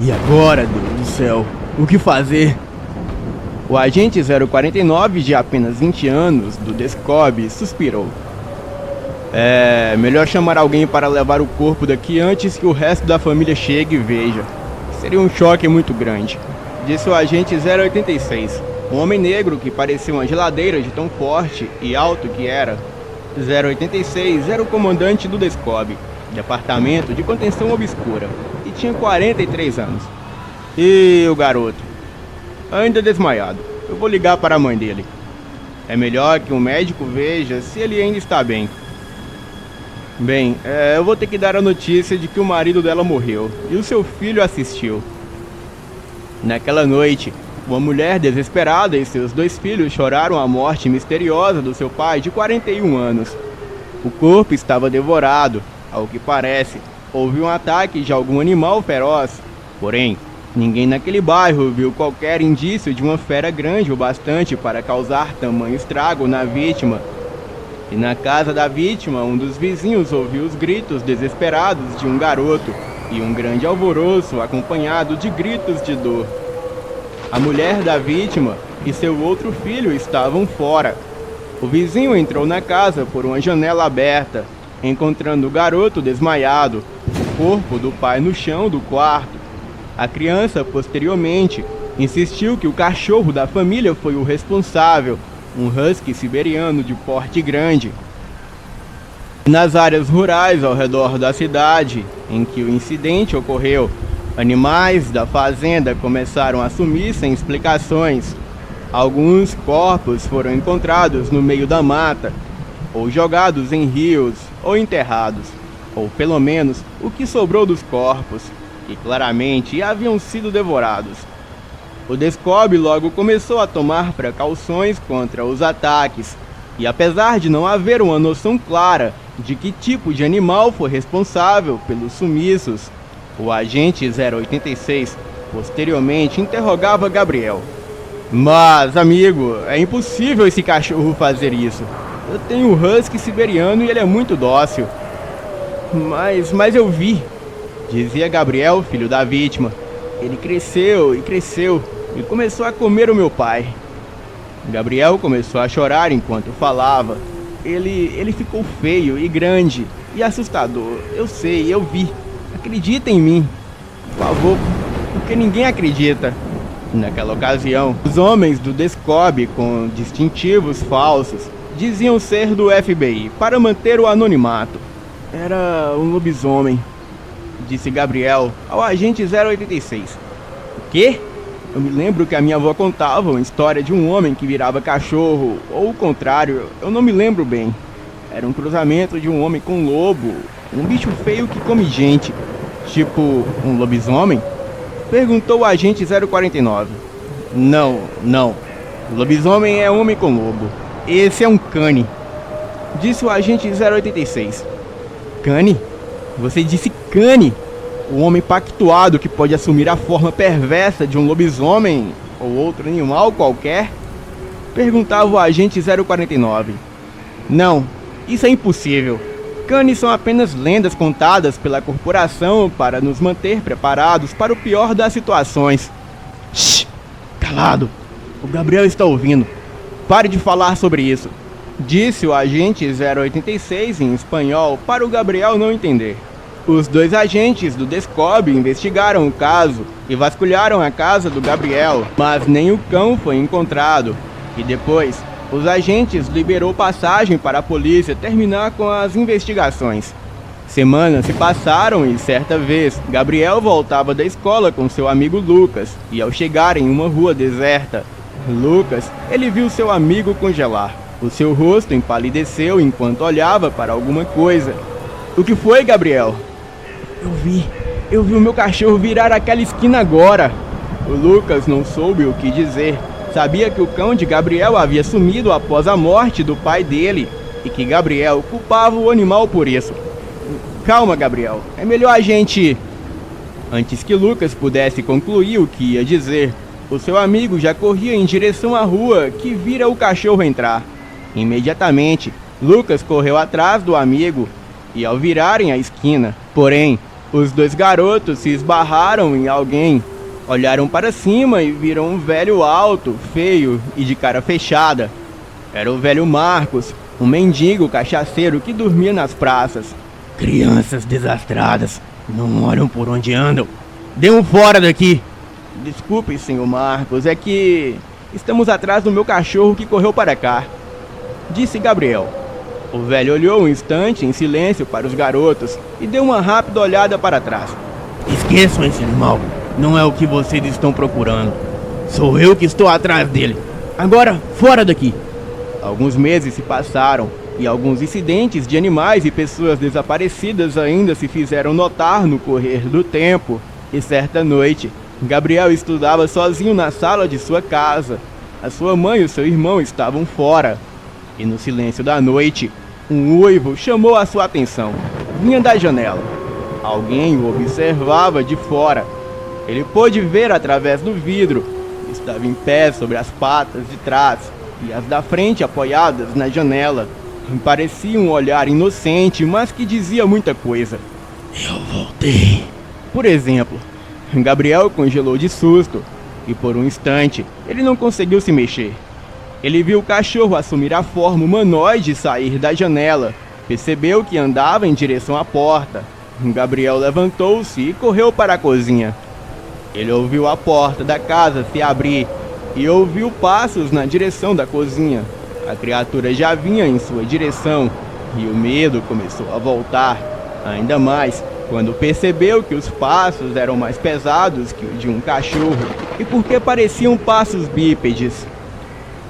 E agora, Deus do céu, o que fazer? O agente 049, de apenas 20 anos, do Descob, suspirou. Melhor chamar alguém para levar o corpo daqui antes que o resto da família chegue e veja. Seria um choque muito grande, disse o agente 086, um homem negro que parecia uma geladeira de tão forte e alto que era. 086 era o comandante do Descob, Departamento de Contenção Obscura, e tinha 43 anos. E o garoto? Ainda desmaiado. Eu vou ligar para a mãe dele. É melhor que um médico veja se ele ainda está bem. Bem, eu vou ter que dar a notícia de que o marido dela morreu e o seu filho assistiu. Naquela noite, uma mulher desesperada e seus 2 filhos choraram a morte misteriosa do seu pai de 41 anos. O corpo estava devorado. Ao que parece, houve um ataque de algum animal feroz. Porém, ninguém naquele bairro viu qualquer indício de uma fera grande o bastante para causar tamanho estrago na vítima. E na casa da vítima, um dos vizinhos ouviu os gritos desesperados de um garoto e um grande alvoroço acompanhado de gritos de dor. A mulher da vítima e seu outro filho estavam fora. O vizinho entrou na casa por uma janela aberta, encontrando o garoto desmaiado, o corpo do pai no chão do quarto. A criança, posteriormente, insistiu que o cachorro da família foi o responsável, um husky siberiano de porte grande. Nas áreas rurais ao redor da cidade em que o incidente ocorreu, animais da fazenda começaram a sumir sem explicações. Alguns corpos foram encontrados no meio da mata, ou jogados em rios, ou enterrados, ou pelo menos o que sobrou dos corpos, que claramente haviam sido devorados. O Descob logo começou a tomar precauções contra os ataques, e apesar de não haver uma noção clara de que tipo de animal foi responsável pelos sumiços, o agente 086 posteriormente interrogava Gabriel. Mas, amigo, é impossível esse cachorro fazer isso. Eu tenho um husky siberiano e ele é muito dócil. Mas eu vi, dizia Gabriel, filho da vítima. Ele cresceu e começou a comer o meu pai. Gabriel começou a chorar enquanto falava. Ele ficou feio e grande e assustador. Eu sei, eu vi. Acredita em mim, por favor, porque ninguém acredita. Naquela ocasião, os homens do Descob com distintivos falsos diziam ser do FBI para manter o anonimato. Era um lobisomem, disse Gabriel ao agente 086. O quê? Eu me lembro que a minha avó contava uma história de um homem que virava cachorro, ou o contrário, eu não me lembro bem. Era um cruzamento de um homem com lobo, um bicho feio que come gente. Tipo, um lobisomem? Perguntou o agente 049. Não. O lobisomem é homem com lobo. Esse é um cane, disse o agente 086. Cane? Você disse cane? O homem pactuado que pode assumir a forma perversa de um lobisomem ou outro animal qualquer? Perguntava o agente 049. Não, isso é impossível. Canes são apenas lendas contadas pela corporação para nos manter preparados para o pior das situações. Shhh! Calado! O Gabriel está ouvindo. Pare de falar sobre isso, disse o agente 086 em espanhol para o Gabriel não entender. Os 2 agentes do Descob investigaram o caso e vasculharam a casa do Gabriel, mas nem o cão foi encontrado. E depois, os agentes liberou passagem para a polícia terminar com as investigações. Semanas se passaram e certa vez, Gabriel voltava da escola com seu amigo Lucas, e ao chegar em uma rua deserta, Lucas, ele viu seu amigo congelar. O seu rosto empalideceu enquanto olhava para alguma coisa. O que foi, Gabriel? Eu vi o meu cachorro virar aquela esquina agora. O Lucas não soube o que dizer. Sabia que o cão de Gabriel havia sumido após a morte do pai dele e que Gabriel culpava o animal por isso. Calma, Gabriel. É melhor a gente... Antes que Lucas pudesse concluir o que ia dizer, o seu amigo já corria em direção à rua que vira o cachorro entrar. Imediatamente, Lucas correu atrás do amigo e ao virarem a esquina, porém, Os dois garotos se esbarraram em alguém, olharam para cima e viram um velho alto, feio e de cara fechada. Era o velho Marcos, um mendigo cachaceiro que dormia nas praças. Crianças desastradas, não olham por onde andam. Dê um fora daqui! Desculpe, senhor Marcos, é que estamos atrás do meu cachorro que correu para cá, disse Gabriel. O velho olhou um instante em silêncio para os garotos e deu uma rápida olhada para trás. Esqueçam esse animal, não é o que vocês estão procurando. Sou eu que estou atrás dele. Agora, fora daqui! Alguns meses se passaram e alguns incidentes de animais e pessoas desaparecidas ainda se fizeram notar no correr do tempo. E certa noite, Gabriel estudava sozinho na sala de sua casa. A sua mãe e o seu irmão estavam fora. E no silêncio da noite, um uivo chamou a sua atenção. Vinha da janela. Alguém o observava de fora. Ele pôde ver através do vidro. Estava em pé sobre as patas de trás e as da frente apoiadas na janela. Parecia um olhar inocente, mas que dizia muita coisa. Eu voltei. Por exemplo, Gabriel congelou de susto e por um instante ele não conseguiu se mexer. Ele viu o cachorro assumir a forma humanoide e sair da janela. Percebeu que andava em direção à porta. Gabriel levantou-se e correu para a cozinha. Ele ouviu a porta da casa se abrir e ouviu passos na direção da cozinha. A criatura já vinha em sua direção e o medo começou a voltar, ainda mais quando percebeu que os passos eram mais pesados que o de um cachorro e porque pareciam passos bípedes.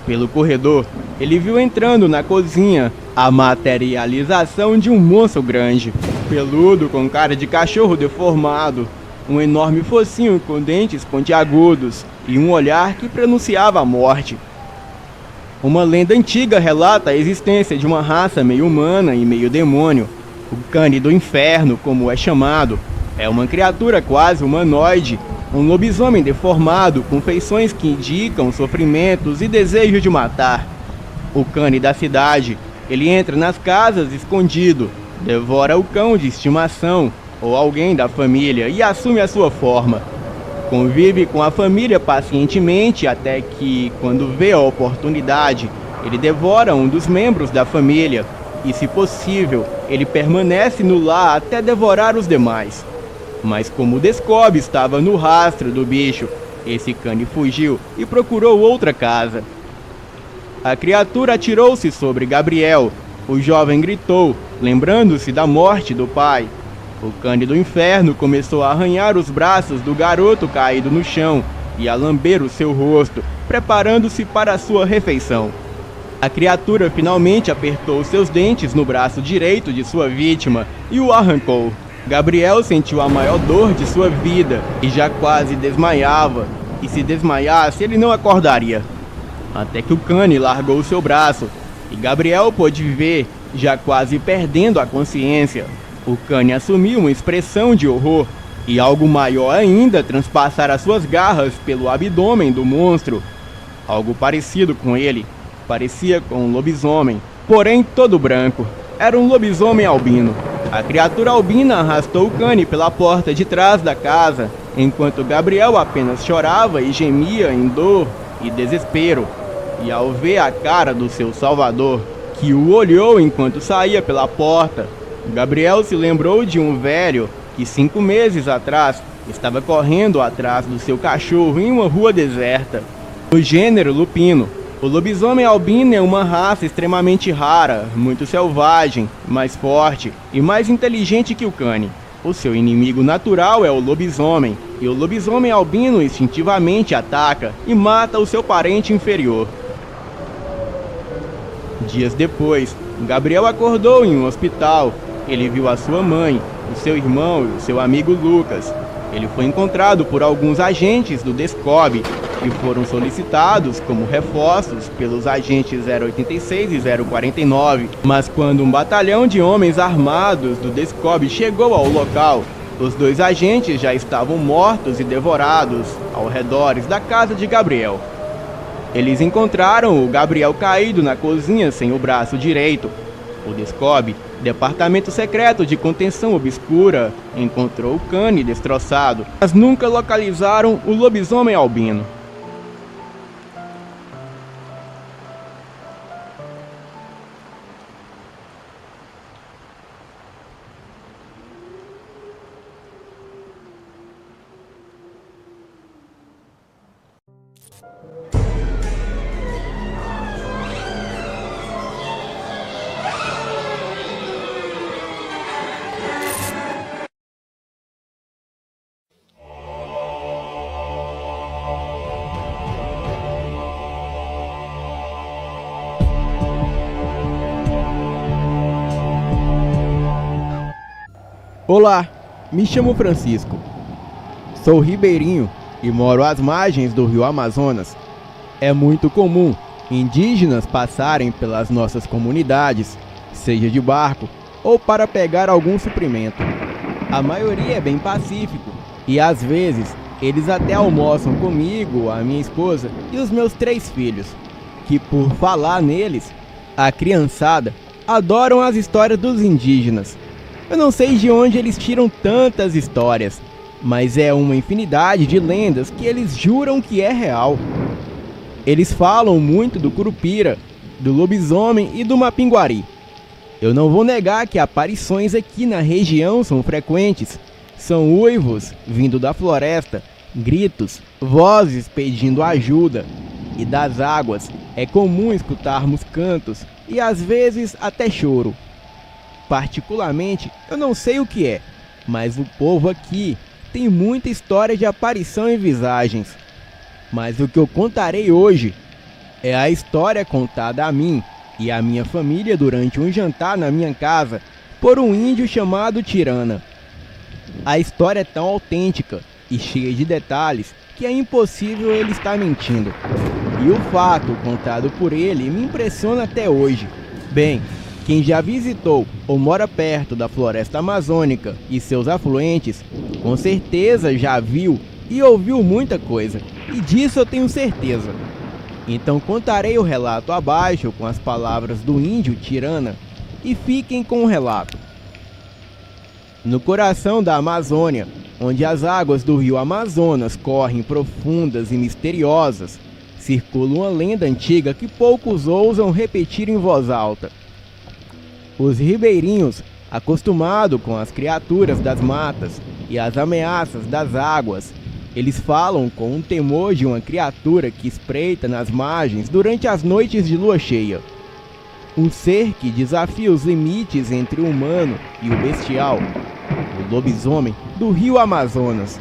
Pelo corredor, ele viu entrando na cozinha a materialização de um monstro grande, peludo com cara de cachorro deformado, um enorme focinho com dentes pontiagudos e um olhar que pronunciava a morte. Uma lenda antiga relata a existência de uma raça meio humana e meio demônio. O Cane do Inferno, como é chamado, é uma criatura quase humanoide, um lobisomem deformado com feições que indicam sofrimentos e desejo de matar. O Cane da cidade, ele entra nas casas escondido, devora o cão de estimação ou alguém da família e assume a sua forma. Convive com a família pacientemente até que, quando vê a oportunidade, ele devora um dos membros da família e, se possível, ele permanece no lar até devorar os demais. Mas como Descobre estava no rastro do bicho, esse cane fugiu e procurou outra casa. A criatura atirou-se sobre Gabriel. O jovem gritou, lembrando-se da morte do pai. O Cane do Inferno começou a arranhar os braços do garoto caído no chão e a lamber o seu rosto, preparando-se para a sua refeição. A criatura finalmente apertou seus dentes no braço direito de sua vítima e o arrancou. Gabriel sentiu a maior dor de sua vida e já quase desmaiava, e se desmaiasse ele não acordaria. Até que o cane largou seu braço e Gabriel pôde ver, já quase perdendo a consciência. O cane assumiu uma expressão de horror e algo maior ainda transpassar as suas garras pelo abdômen do monstro. Algo parecido com ele, parecia com um lobisomem, porém todo branco. Era um lobisomem albino. A criatura albina arrastou o cane pela porta de trás da casa, enquanto Gabriel apenas chorava e gemia em dor e desespero. E ao ver a cara do seu salvador, que o olhou enquanto saía pela porta, Gabriel se lembrou de um velho que 5 meses atrás estava correndo atrás do seu cachorro em uma rua deserta. Do gênero lupino, o lobisomem albino é uma raça extremamente rara, muito selvagem, mais forte e mais inteligente que o cane. O seu inimigo natural é o lobisomem, e o lobisomem albino instintivamente ataca e mata o seu parente inferior. Dias depois, Gabriel acordou em um hospital. Ele viu a sua mãe, o seu irmão e o seu amigo Lucas. Ele foi encontrado por alguns agentes do Descobre e foram solicitados como reforços pelos agentes 086 e 049. Mas quando um batalhão de homens armados do Descobre chegou ao local, os 2 agentes já estavam mortos e devorados ao redor da casa de Gabriel. Eles encontraram o Gabriel caído na cozinha sem o braço direito. O DSCOB, Departamento Secreto de Contenção Obscura, encontrou o Cane destroçado, mas nunca localizaram o lobisomem albino. Olá, me chamo Francisco. Sou ribeirinho e moro às margens do rio Amazonas. É muito comum indígenas passarem pelas nossas comunidades, seja de barco ou para pegar algum suprimento. A maioria é bem pacífico e às vezes eles até almoçam comigo, a minha esposa e os meus 3 filhos, que por falar neles, a criançada adoram as histórias dos indígenas. Eu não sei de onde eles tiram tantas histórias, mas é uma infinidade de lendas que eles juram que é real. Eles falam muito do Curupira, do lobisomem e do Mapinguari. Eu não vou negar que aparições aqui na região são frequentes. São uivos vindo da floresta, gritos, vozes pedindo ajuda. E das águas é comum escutarmos cantos e às vezes até choro. Particularmente, eu não sei o que é, mas o povo aqui tem muita história de aparição e visagens. Mas o que eu contarei hoje é a história contada a mim e a minha família durante um jantar na minha casa por um índio chamado Tirana. A história é tão autêntica e cheia de detalhes que é impossível ele estar mentindo. E o fato contado por ele me impressiona até hoje. Bem, quem já visitou ou mora perto da floresta amazônica e seus afluentes, com certeza já viu e ouviu muita coisa, e disso eu tenho certeza. Então contarei o relato abaixo com as palavras do índio Tirana, e fiquem com o relato. No coração da Amazônia, onde as águas do rio Amazonas correm profundas e misteriosas, circula uma lenda antiga que poucos ousam repetir em voz alta. Os ribeirinhos, acostumados com as criaturas das matas e as ameaças das águas, eles falam com um temor de uma criatura que espreita nas margens durante as noites de lua cheia. Um ser que desafia os limites entre o humano e o bestial, o lobisomem do rio Amazonas.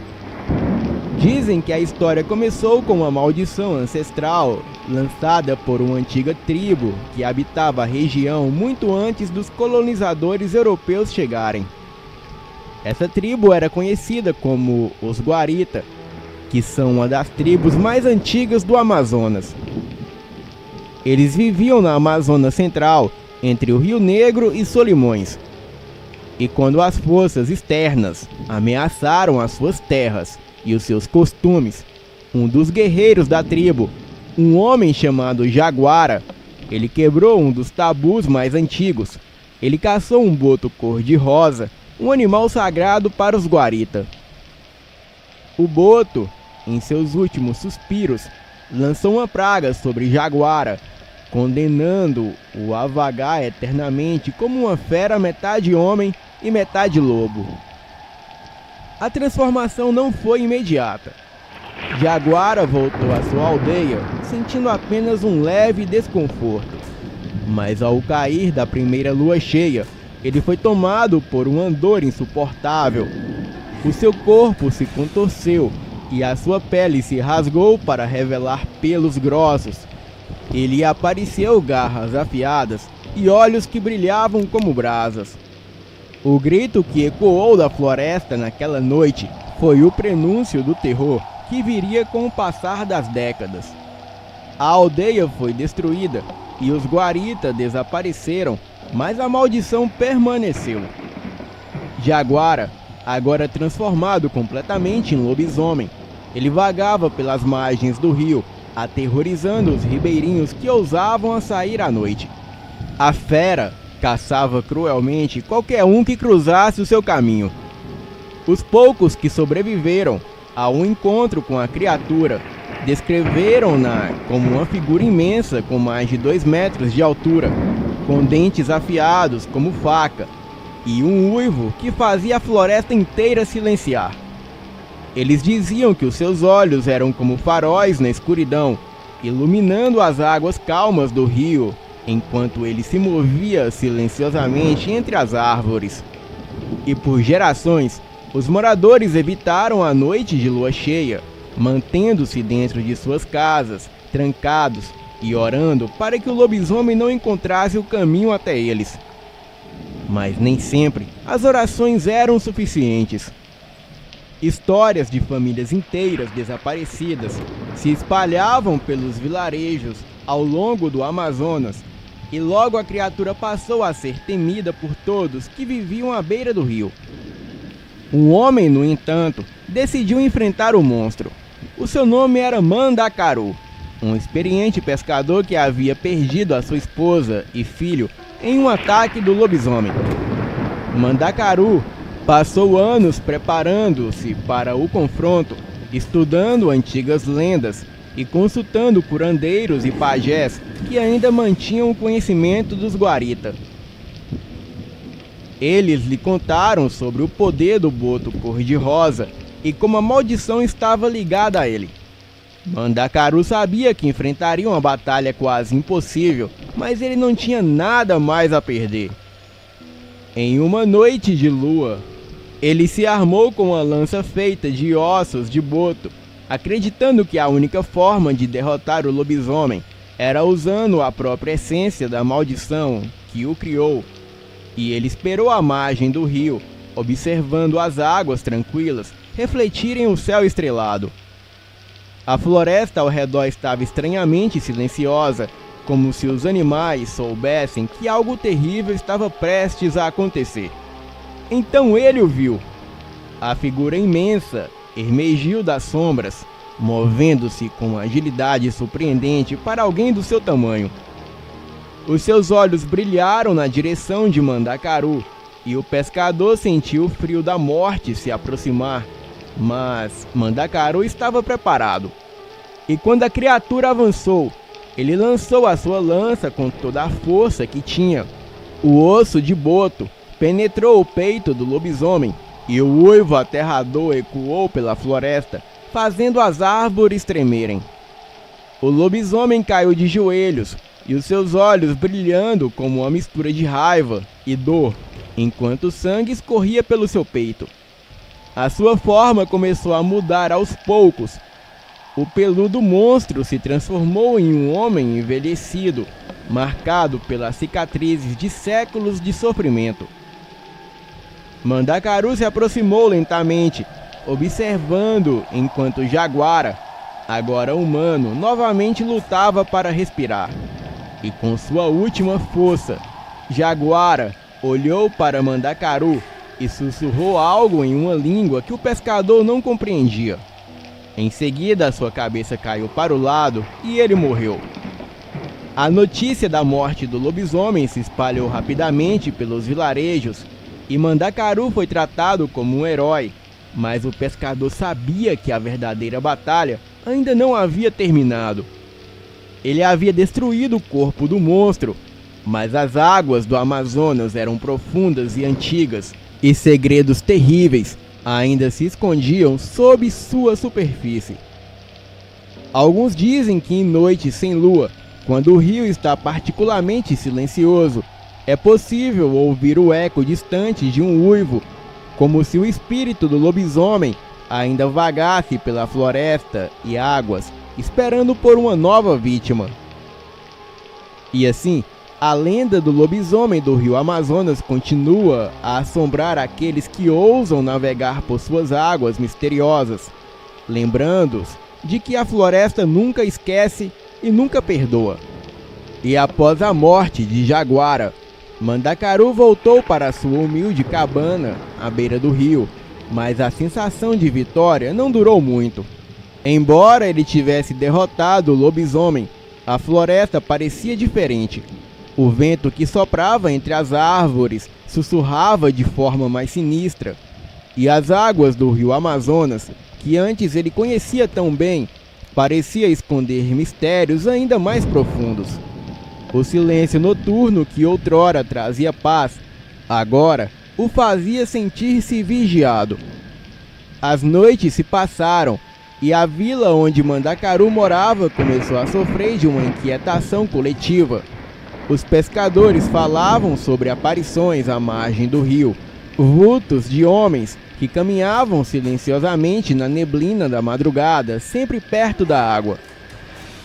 Dizem que a história começou com uma maldição ancestral lançada por uma antiga tribo que habitava a região muito antes dos colonizadores europeus chegarem. Essa tribo era conhecida como os Guarita, que são uma das tribos mais antigas do Amazonas. Eles viviam na Amazônia Central, entre o Rio Negro e Solimões. E quando as forças externas ameaçaram as suas terras e os seus costumes, um dos guerreiros da tribo, um homem chamado Jaguara, ele quebrou um dos tabus mais antigos. Ele caçou um boto cor-de-rosa, um animal sagrado para os Guarita. O boto, em seus últimos suspiros, lançou uma praga sobre Jaguara, condenando-o a vagar eternamente como uma fera metade homem e metade lobo. A transformação não foi imediata. Jaguara voltou à sua aldeia, sentindo apenas um leve desconforto. Mas ao cair da primeira lua cheia, ele foi tomado por um ardor insuportável. O seu corpo se contorceu e a sua pele se rasgou para revelar pelos grossos. Ele apareceu garras afiadas e olhos que brilhavam como brasas. O grito que ecoou da floresta naquela noite foi o prenúncio do terror que viria com o passar das décadas. A aldeia foi destruída e os Guarita desapareceram, mas a maldição permaneceu. Jaguara, agora transformado completamente em lobisomem, ele vagava pelas margens do rio, aterrorizando os ribeirinhos que ousavam a sair à noite. A fera caçava cruelmente qualquer um que cruzasse o seu caminho. Os poucos que sobreviveram ao encontro com a criatura descreveram-na como uma figura imensa com mais de 2 metros de altura, com dentes afiados como faca, e um uivo que fazia a floresta inteira silenciar. Eles diziam que os seus olhos eram como faróis na escuridão, iluminando as águas calmas do rio, enquanto ele se movia silenciosamente entre as árvores. E por gerações, os moradores evitaram a noite de lua cheia, mantendo-se dentro de suas casas, trancados e orando para que o lobisomem não encontrasse o caminho até eles. Mas nem sempre as orações eram suficientes. Histórias de famílias inteiras desaparecidas se espalhavam pelos vilarejos ao longo do Amazonas, e logo a criatura passou a ser temida por todos que viviam à beira do rio. Um homem, no entanto, decidiu enfrentar o monstro. O seu nome era Mandacaru, um experiente pescador que havia perdido a sua esposa e filho em um ataque do lobisomem. Mandacaru passou anos preparando-se para o confronto, estudando antigas lendas e consultando curandeiros e pajés que ainda mantinham o conhecimento dos Guarita. Eles lhe contaram sobre o poder do boto cor-de-rosa e como a maldição estava ligada a ele. Mandacaru sabia que enfrentaria uma batalha quase impossível, mas ele não tinha nada mais a perder. Em uma noite de lua, ele se armou com uma lança feita de ossos de boto, acreditando que a única forma de derrotar o lobisomem era usando a própria essência da maldição que o criou. E ele esperou à margem do rio, observando as águas tranquilas refletirem o céu estrelado. A floresta ao redor estava estranhamente silenciosa, como se os animais soubessem que algo terrível estava prestes a acontecer. Então ele o viu. A figura imensa emergiu das sombras, movendo-se com agilidade surpreendente para alguém do seu tamanho. Os seus olhos brilharam na direção de Mandacaru, e o pescador sentiu o frio da morte se aproximar, mas Mandacaru estava preparado. E quando a criatura avançou, ele lançou a sua lança com toda a força que tinha. O osso de boto penetrou o peito do lobisomem, e o uivo aterrador ecoou pela floresta, fazendo as árvores tremerem. O lobisomem caiu de joelhos, e os seus olhos brilhando como uma mistura de raiva e dor, enquanto o sangue escorria pelo seu peito. A sua forma começou a mudar aos poucos. O peludo monstro se transformou em um homem envelhecido, marcado pelas cicatrizes de séculos de sofrimento. Mandacaru se aproximou lentamente, observando enquanto Jaguara, agora humano, novamente lutava para respirar. E com sua última força, Jaguara olhou para Mandacaru e sussurrou algo em uma língua que o pescador não compreendia. Em seguida, sua cabeça caiu para o lado e ele morreu. A notícia da morte do lobisomem se espalhou rapidamente pelos vilarejos e Mandacaru foi tratado como um herói, mas o pescador sabia que a verdadeira batalha ainda não havia terminado. Ele havia destruído o corpo do monstro, mas as águas do Amazonas eram profundas e antigas, e segredos terríveis ainda se escondiam sob sua superfície. Alguns dizem que em noites sem lua, quando o rio está particularmente silencioso, é possível ouvir o eco distante de um uivo, como se o espírito do lobisomem ainda vagasse pela floresta e águas, esperando por uma nova vítima. E assim, a lenda do lobisomem do rio Amazonas continua a assombrar aqueles que ousam navegar por suas águas misteriosas, lembrando-os de que a floresta nunca esquece e nunca perdoa. E após a morte de Jaguara, Mandacaru voltou para sua humilde cabana à beira do rio, mas a sensação de vitória não durou muito. Embora ele tivesse derrotado o lobisomem, a floresta parecia diferente. O vento que soprava entre as árvores sussurrava de forma mais sinistra, e as águas do rio Amazonas, que antes ele conhecia tão bem, parecia esconder mistérios ainda mais profundos. O silêncio noturno que outrora trazia paz, agora o fazia sentir-se vigiado. As noites se passaram e a vila onde Mandacaru morava começou a sofrer de uma inquietação coletiva. Os pescadores falavam sobre aparições à margem do rio, vultos de homens que caminhavam silenciosamente na neblina da madrugada, sempre perto da água.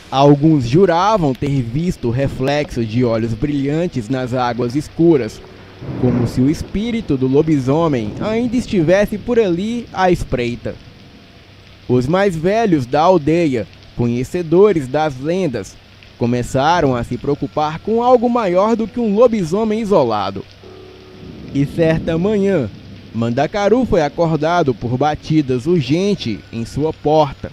Alguns juravam ter visto reflexos de olhos brilhantes nas águas escuras, como se o espírito do lobisomem ainda estivesse por ali à espreita. Os mais velhos da aldeia, conhecedores das lendas, começaram a se preocupar com algo maior do que um lobisomem isolado. E certa manhã, Mandacaru foi acordado por batidas urgentes em sua porta.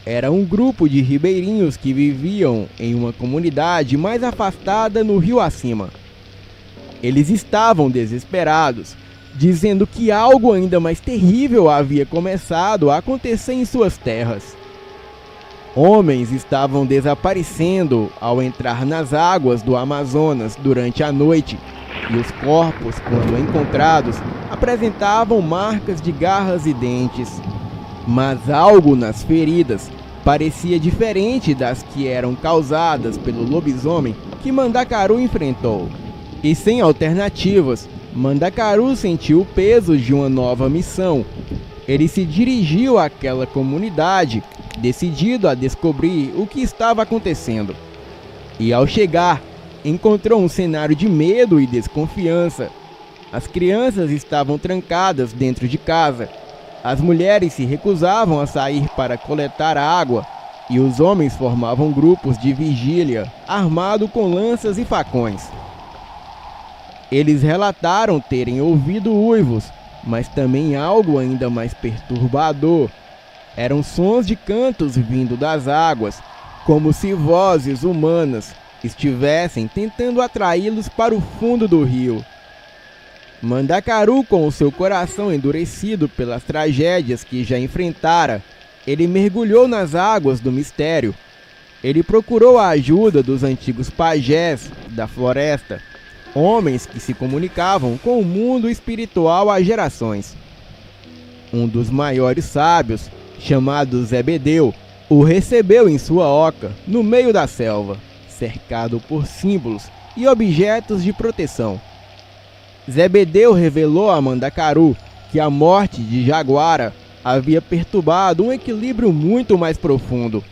Era um grupo de ribeirinhos que viviam em uma comunidade mais afastada no rio acima. Eles estavam desesperados, dizendo que algo ainda mais terrível havia começado a acontecer em suas terras. Homens estavam desaparecendo ao entrar nas águas do Amazonas durante a noite, e os corpos, quando encontrados, apresentavam marcas de garras e dentes. Mas algo nas feridas parecia diferente das que eram causadas pelo lobisomem que Mandacaru enfrentou. E sem alternativas, Mandacaru sentiu o peso de uma nova missão. Ele se dirigiu àquela comunidade, decidido a descobrir o que estava acontecendo. E ao chegar, encontrou um cenário de medo e desconfiança. As crianças estavam trancadas dentro de casa. As mulheres se recusavam a sair para coletar água, e os homens formavam grupos de vigília, armados com lanças e facões. Eles relataram terem ouvido uivos, mas também algo ainda mais perturbador. Eram sons de cantos vindo das águas, como se vozes humanas estivessem tentando atraí-los para o fundo do rio. Mandacaru, com o seu coração endurecido pelas tragédias que já enfrentara, ele mergulhou nas águas do mistério. Ele procurou a ajuda dos antigos pajés da floresta, homens que se comunicavam com o mundo espiritual há gerações. Um dos maiores sábios, chamado Zebedeu, o recebeu em sua oca, no meio da selva, cercado por símbolos e objetos de proteção. Zebedeu revelou a Mandacaru que a morte de Jaguara havia perturbado um equilíbrio muito mais profundo.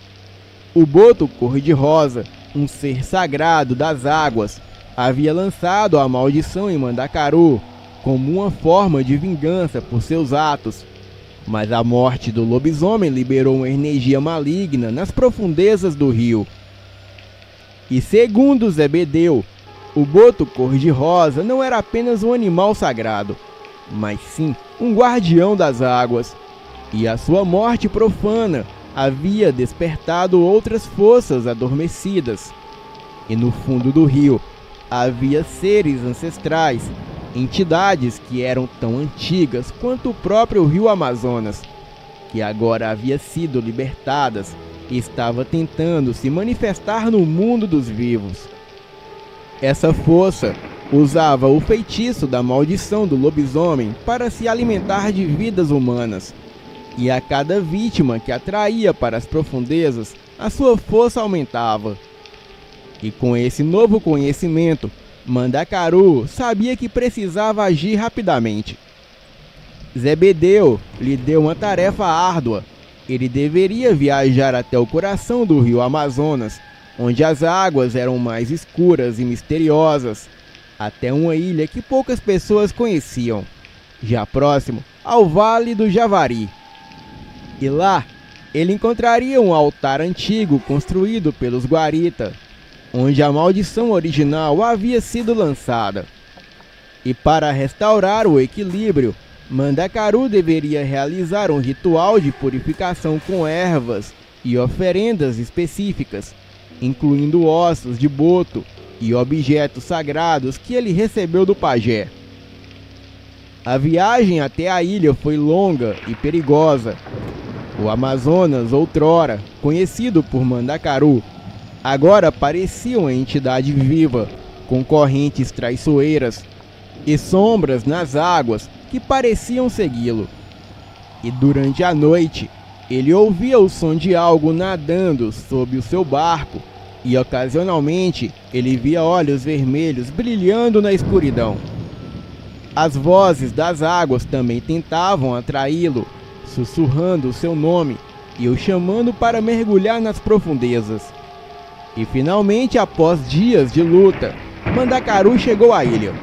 O boto cor-de-rosa, um ser sagrado das águas, havia lançado a maldição em Mandacaru como uma forma de vingança por seus atos. Mas a morte do lobisomem liberou uma energia maligna nas profundezas do rio. E segundo Zebedeu, o boto cor-de-rosa não era apenas um animal sagrado, mas sim um guardião das águas. E a sua morte profana havia despertado outras forças adormecidas. E no fundo do rio havia seres ancestrais, entidades que eram tão antigas quanto o próprio rio Amazonas, que agora havia sido libertadas e estava tentando se manifestar no mundo dos vivos. Essa força usava o feitiço da maldição do lobisomem para se alimentar de vidas humanas, e a cada vítima que atraía para as profundezas, a sua força aumentava. E com esse novo conhecimento, Mandacaru sabia que precisava agir rapidamente. Zebedeu lhe deu uma tarefa árdua. Ele deveria viajar até o coração do rio Amazonas, onde as águas eram mais escuras e misteriosas, até uma ilha que poucas pessoas conheciam, já próximo ao Vale do Javari. E lá, ele encontraria um altar antigo construído pelos Guarita, onde a maldição original havia sido lançada. E para restaurar o equilíbrio, Mandacaru deveria realizar um ritual de purificação com ervas e oferendas específicas, incluindo ossos de boto, e objetos sagrados que ele recebeu do pajé. A viagem até a ilha foi longa e perigosa. O Amazonas, outrora conhecido por Mandacaru, agora parecia uma entidade viva, com correntes traiçoeiras e sombras nas águas que pareciam segui-lo. E durante a noite, ele ouvia o som de algo nadando sob o seu barco, e ocasionalmente ele via olhos vermelhos brilhando na escuridão. As vozes das águas também tentavam atraí-lo, sussurrando o seu nome e o chamando para mergulhar nas profundezas. E finalmente, após dias de luta, Mandacaru chegou à ilha.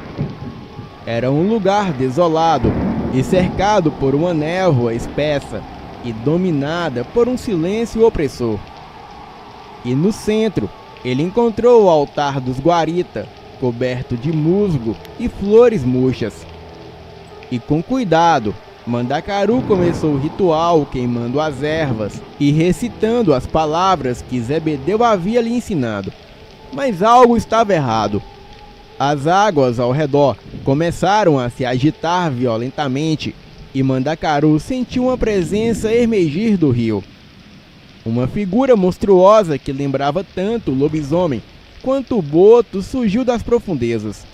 Era um lugar desolado e cercado por uma névoa espessa e dominada por um silêncio opressor. E no centro, ele encontrou o altar dos Guarita, coberto de musgo e flores murchas. E com cuidado, Mandacaru começou o ritual queimando as ervas e recitando as palavras que Zebedeu havia lhe ensinado. Mas algo estava errado. As águas ao redor começaram a se agitar violentamente e Mandacaru sentiu uma presença emergir do rio. Uma figura monstruosa que lembrava tanto o lobisomem quanto o boto surgiu das profundezas.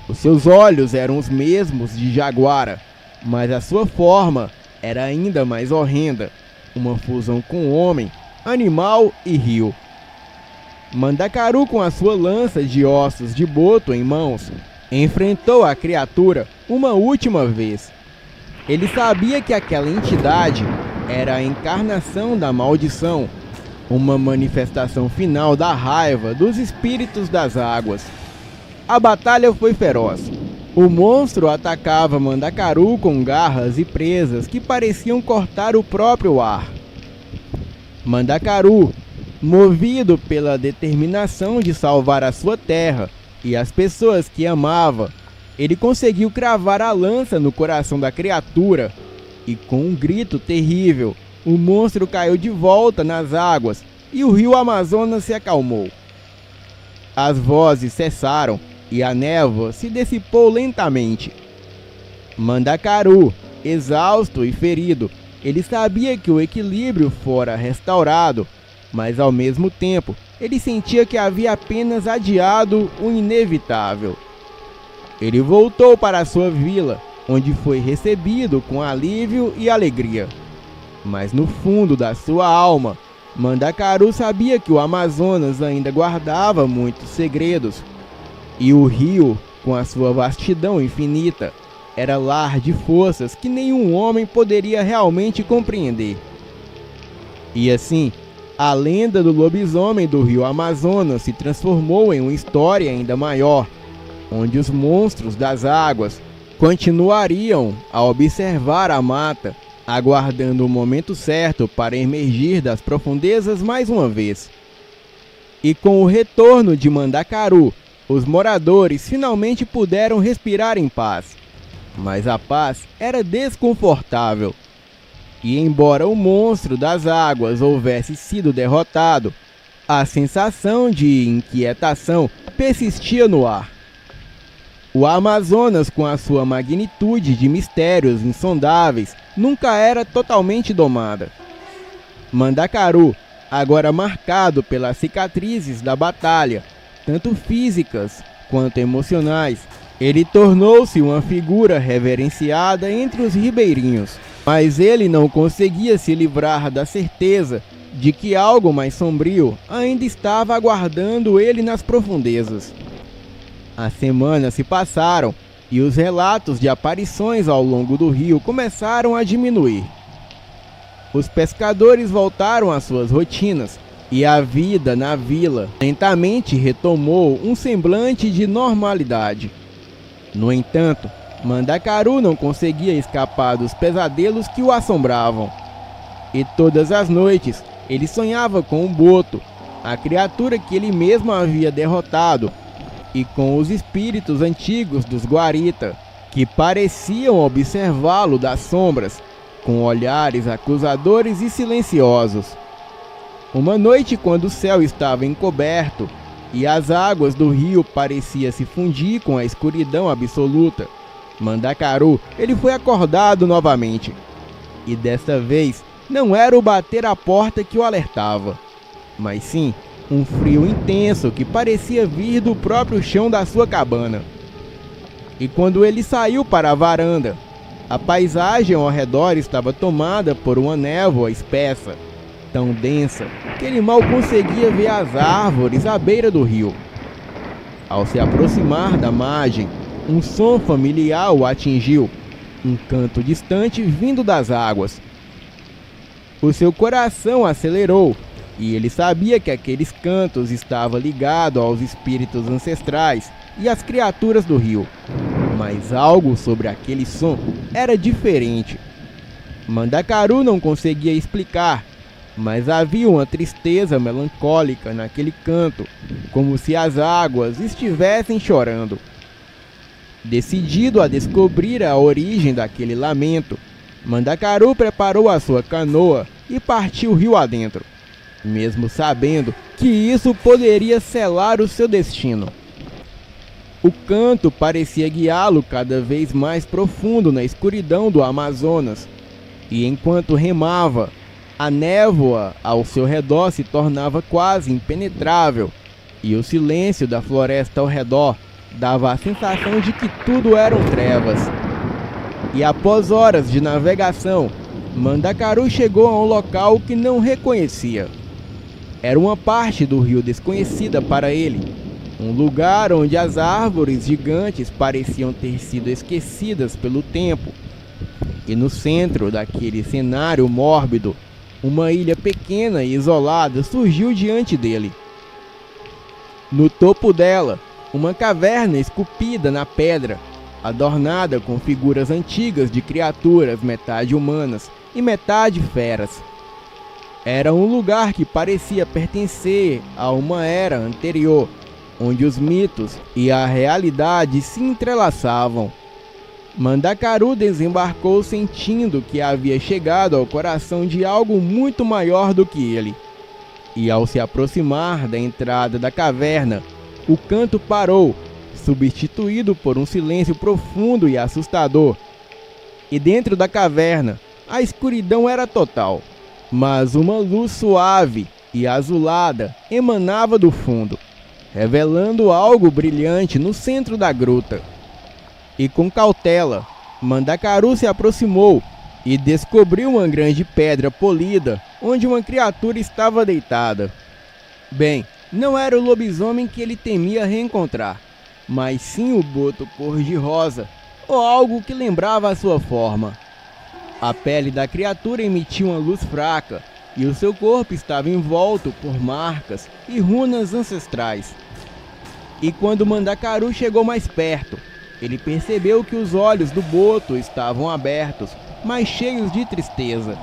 Os seus olhos eram os mesmos de jaguara, mas a sua forma era ainda mais horrenda, uma fusão com homem, animal e rio. Mandacaru, com a sua lança de ossos de boto em mãos, enfrentou a criatura uma última vez. Ele sabia que aquela entidade era a encarnação da maldição, uma manifestação final da raiva dos espíritos das águas. A batalha foi feroz. O monstro atacava Mandacaru com garras e presas que pareciam cortar o próprio ar. Mandacaru, movido pela determinação de salvar a sua terra e as pessoas que amava, ele conseguiu cravar a lança no coração da criatura e, com um grito terrível, o monstro caiu de volta nas águas e o rio Amazonas se acalmou. As vozes cessaram e a névoa se dissipou lentamente. Mandacaru, exausto e ferido, ele sabia que o equilíbrio fora restaurado, mas ao mesmo tempo ele sentia que havia apenas adiado o inevitável. Ele voltou para sua vila, onde foi recebido com alívio e alegria. Mas no fundo da sua alma, Mandacaru sabia que o Amazonas ainda guardava muitos segredos. E o rio, com a sua vastidão infinita, era lar de forças que nenhum homem poderia realmente compreender. E assim, a lenda do lobisomem do rio Amazonas se transformou em uma história ainda maior, onde os monstros das águas continuariam a observar a mata, aguardando o momento certo para emergir das profundezas mais uma vez. E com o retorno de Mandacaru, os moradores finalmente puderam respirar em paz. Mas a paz era desconfortável. E embora o monstro das águas houvesse sido derrotado, a sensação de inquietação persistia no ar. O Amazonas, com a sua magnitude de mistérios insondáveis, nunca era totalmente domada. Mandacaru, agora marcado pelas cicatrizes da batalha, tanto físicas quanto emocionais, ele tornou-se uma figura reverenciada entre os ribeirinhos. Mas ele não conseguia se livrar da certeza de que algo mais sombrio ainda estava aguardando ele nas profundezas. As semanas se passaram e os relatos de aparições ao longo do rio começaram a diminuir. Os pescadores voltaram às suas rotinas e a vida na vila lentamente retomou um semblante de normalidade. No entanto, Mandacaru não conseguia escapar dos pesadelos que o assombravam. E todas as noites ele sonhava com um boto, a criatura que ele mesmo havia derrotado, e com os espíritos antigos dos Guarita, que pareciam observá-lo das sombras, com olhares acusadores e silenciosos. Uma noite, quando o céu estava encoberto e as águas do rio pareciam se fundir com a escuridão absoluta. Mandacaru, ele foi acordado novamente. E desta vez, não era o bater à porta que o alertava, mas sim um frio intenso que parecia vir do próprio chão da sua cabana. E quando ele saiu para a varanda, a paisagem ao redor estava tomada por uma névoa espessa, tão densa que ele mal conseguia ver as árvores à beira do rio. Ao se aproximar da margem, um som familiar o atingiu, um canto distante vindo das águas. O seu coração acelerou, e ele sabia que aqueles cantos estavam ligados aos espíritos ancestrais e às criaturas do rio. Mas algo sobre aquele som era diferente. Mandacaru não conseguia explicar, mas havia uma tristeza melancólica naquele canto, como se as águas estivessem chorando. Decidido a descobrir a origem daquele lamento, Mandacaru preparou a sua canoa e partiu rio adentro, mesmo sabendo que isso poderia selar o seu destino. O canto parecia guiá-lo cada vez mais profundo na escuridão do Amazonas, e enquanto remava, a névoa ao seu redor se tornava quase impenetrável, e o silêncio da floresta ao redor dava a sensação de que tudo eram trevas. E após horas de navegação, Mandacaru chegou a um local que não reconhecia. Era uma parte do rio desconhecida para ele, um lugar onde as árvores gigantes pareciam ter sido esquecidas pelo tempo. E no centro daquele cenário mórbido, uma ilha pequena e isolada surgiu diante dele. No topo dela, uma caverna esculpida na pedra, adornada com figuras antigas de criaturas metade humanas e metade feras. Era um lugar que parecia pertencer a uma era anterior, onde os mitos e a realidade se entrelaçavam. Mandacaru desembarcou sentindo que havia chegado ao coração de algo muito maior do que ele. E ao se aproximar da entrada da caverna, o canto parou, substituído por um silêncio profundo e assustador. E dentro da caverna, a escuridão era total, mas uma luz suave e azulada emanava do fundo, revelando algo brilhante no centro da gruta. E com cautela, Mandacaru se aproximou e descobriu uma grande pedra polida onde uma criatura estava deitada. Bem, não era o lobisomem que ele temia reencontrar, mas sim o boto cor-de-rosa, ou algo que lembrava a sua forma. A pele da criatura emitia uma luz fraca, e o seu corpo estava envolto por marcas e runas ancestrais. E quando Mandacaru chegou mais perto, ele percebeu que os olhos do boto estavam abertos, mas cheios de tristeza.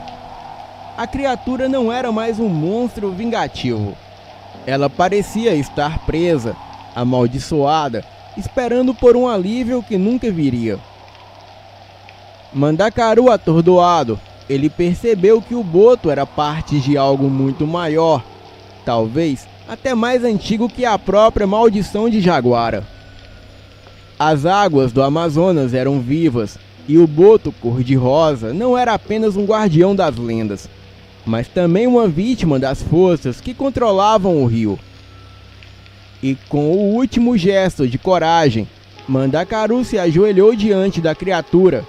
A criatura não era mais um monstro vingativo. Ela parecia estar presa, amaldiçoada, esperando por um alívio que nunca viria. Mandacaru atordoado, ele percebeu que o boto era parte de algo muito maior, talvez até mais antigo que a própria maldição de Jaguara. As águas do Amazonas eram vivas, e o boto cor-de-rosa não era apenas um guardião das lendas, mas também uma vítima das forças que controlavam o rio. E com o último gesto de coragem, Mandacaru se ajoelhou diante da criatura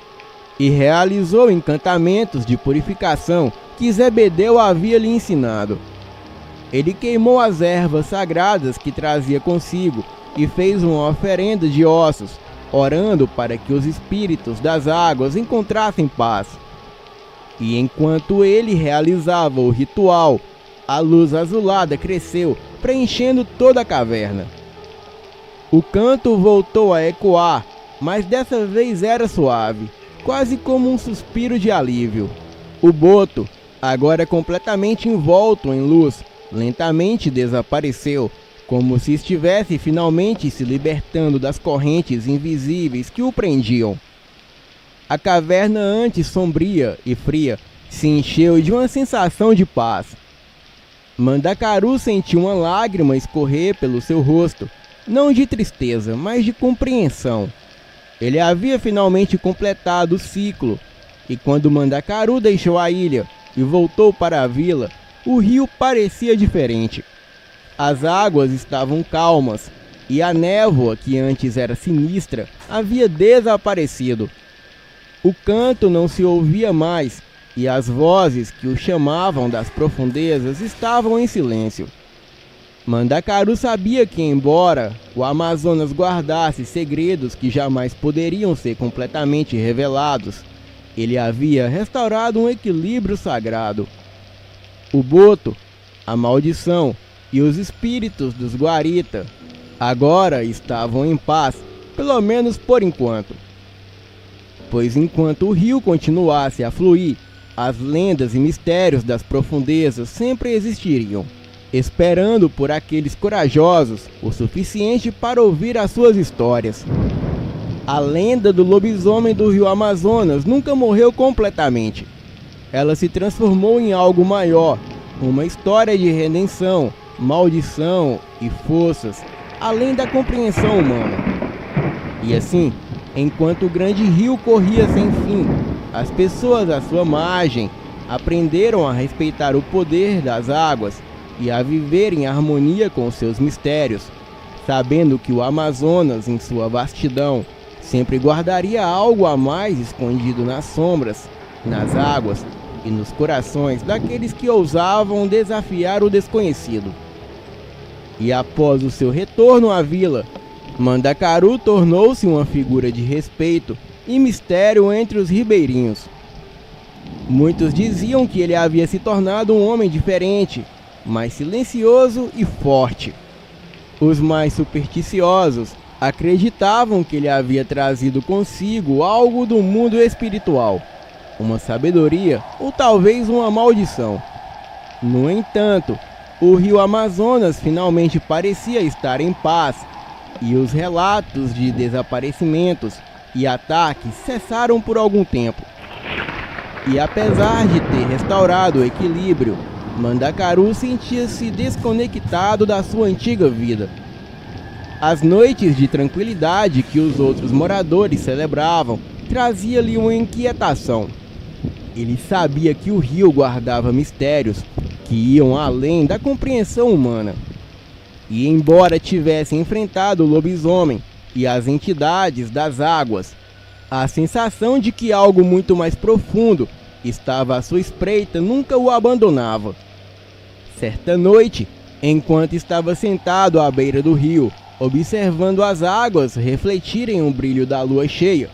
e realizou encantamentos de purificação que Zebedeu havia lhe ensinado. Ele queimou as ervas sagradas que trazia consigo e fez uma oferenda de ossos, orando para que os espíritos das águas encontrassem paz. E enquanto ele realizava o ritual, a luz azulada cresceu, preenchendo toda a caverna. O canto voltou a ecoar, mas dessa vez era suave, quase como um suspiro de alívio. O boto, agora completamente envolto em luz, lentamente desapareceu, como se estivesse finalmente se libertando das correntes invisíveis que o prendiam. A caverna, antes sombria e fria, se encheu de uma sensação de paz. Mandacaru sentiu uma lágrima escorrer pelo seu rosto, não de tristeza, mas de compreensão. Ele havia finalmente completado o ciclo, e quando Mandacaru deixou a ilha e voltou para a vila, o rio parecia diferente. As águas estavam calmas, e a névoa, que antes era sinistra, havia desaparecido. O canto não se ouvia mais, e as vozes que o chamavam das profundezas estavam em silêncio. Mandacaru sabia que, embora o Amazonas guardasse segredos que jamais poderiam ser completamente revelados, ele havia restaurado um equilíbrio sagrado. O boto, a maldição e os espíritos dos Guarita agora estavam em paz, pelo menos por enquanto. Pois enquanto o rio continuasse a fluir, as lendas e mistérios das profundezas sempre existiriam, esperando por aqueles corajosos o suficiente para ouvir as suas histórias. A lenda do lobisomem do rio Amazonas nunca morreu completamente. Ela se transformou em algo maior, uma história de redenção, maldição e forças, além da compreensão humana. E assim, enquanto o grande rio corria sem fim, as pessoas à sua margem aprenderam a respeitar o poder das águas e a viver em harmonia com seus mistérios, sabendo que o Amazonas, em sua vastidão, sempre guardaria algo a mais escondido nas sombras, nas águas e nos corações daqueles que ousavam desafiar o desconhecido. E após o seu retorno à vila, Mandacaru tornou-se uma figura de respeito e mistério entre os ribeirinhos. Muitos diziam que ele havia se tornado um homem diferente, mais silencioso e forte. Os mais supersticiosos acreditavam que ele havia trazido consigo algo do mundo espiritual, uma sabedoria ou talvez uma maldição. No entanto, o rio Amazonas finalmente parecia estar em paz, e os relatos de desaparecimentos e ataques cessaram por algum tempo. E apesar de ter restaurado o equilíbrio, Mandacaru sentia-se desconectado da sua antiga vida. As noites de tranquilidade que os outros moradores celebravam trazia-lhe uma inquietação. Ele sabia que o rio guardava mistérios que iam além da compreensão humana. E embora tivesse enfrentado o lobisomem e as entidades das águas, a sensação de que algo muito mais profundo estava à sua espreita nunca o abandonava. Certa noite, enquanto estava sentado à beira do rio, observando as águas refletirem o brilho da lua cheia,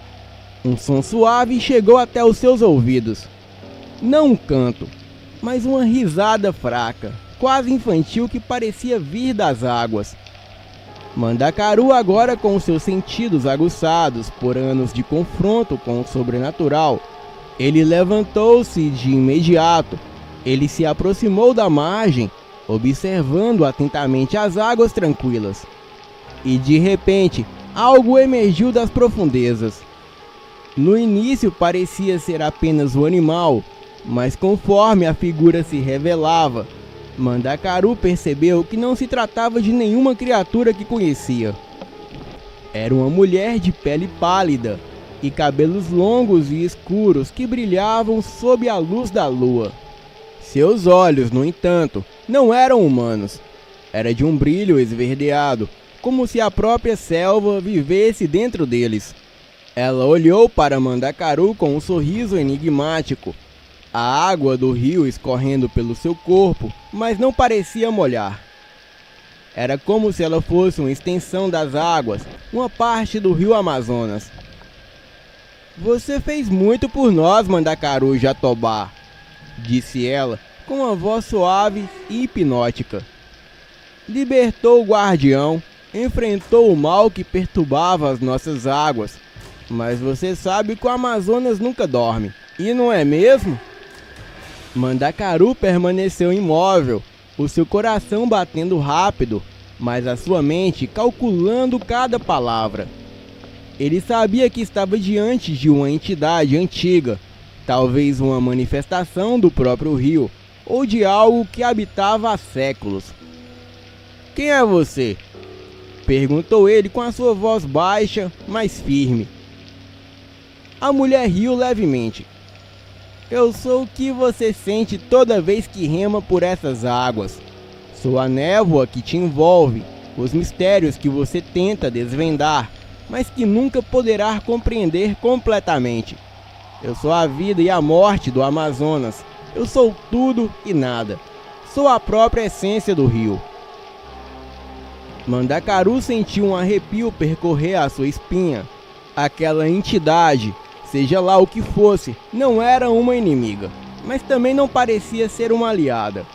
um som suave chegou até os seus ouvidos. Não um canto, mas uma risada fraca, quase infantil, que parecia vir das águas. Mandacaru, agora com seus sentidos aguçados por anos de confronto com o sobrenatural, ele levantou-se de imediato. Ele se aproximou da margem, observando atentamente as águas tranquilas. E de repente, algo emergiu das profundezas. No início parecia ser apenas um animal, mas conforme a figura se revelava, Mandacaru percebeu que não se tratava de nenhuma criatura que conhecia. Era uma mulher de pele pálida e cabelos longos e escuros que brilhavam sob a luz da lua. Seus olhos, no entanto, não eram humanos. Era de um brilho esverdeado, como se a própria selva vivesse dentro deles. Ela olhou para Mandacaru com um sorriso enigmático. A água do rio escorrendo pelo seu corpo, mas não parecia molhar. Era como se ela fosse uma extensão das águas, uma parte do rio Amazonas. "Você fez muito por nós, Mandacaru Jatobá", disse ela, com uma voz suave e hipnótica. "Libertou o guardião, enfrentou o mal que perturbava as nossas águas, mas você sabe que o Amazonas nunca dorme, e não é mesmo?" Mandacaru permaneceu imóvel, o seu coração batendo rápido, mas a sua mente calculando cada palavra. Ele sabia que estava diante de uma entidade antiga, talvez uma manifestação do próprio rio, ou de algo que habitava há séculos. "Quem é você?" perguntou ele com a sua voz baixa, mas firme. A mulher riu levemente. "Eu sou o que você sente toda vez que rema por essas águas. Sou a névoa que te envolve, os mistérios que você tenta desvendar, mas que nunca poderá compreender completamente. Eu sou a vida e a morte do Amazonas. Eu sou tudo e nada. Sou a própria essência do rio." Mandacaru sentiu um arrepio percorrer a sua espinha. Aquela entidade, seja lá o que fosse, não era uma inimiga, mas também não parecia ser uma aliada.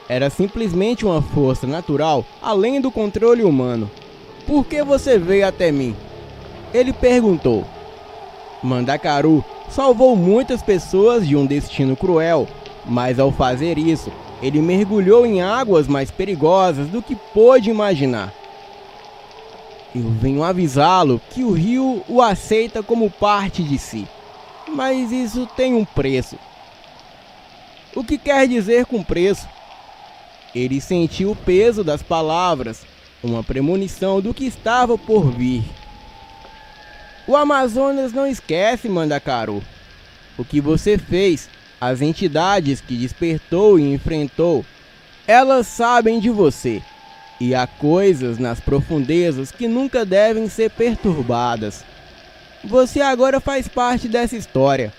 Era simplesmente uma força natural além do controle humano. "Por que você veio até mim?" ele perguntou. Mandacaru salvou muitas pessoas de um destino cruel, mas ao fazer isso, ele mergulhou em águas mais perigosas do que pôde imaginar. "Eu venho avisá-lo que o rio o aceita como parte de si, mas isso tem um preço." "O que quer dizer com preço?" Ele sentiu o peso das palavras, uma premonição do que estava por vir. "O Amazonas não esquece, Mandacaru. O que você fez, as entidades que despertou e enfrentou, elas sabem de você. E há coisas nas profundezas que nunca devem ser perturbadas. Você agora faz parte dessa história.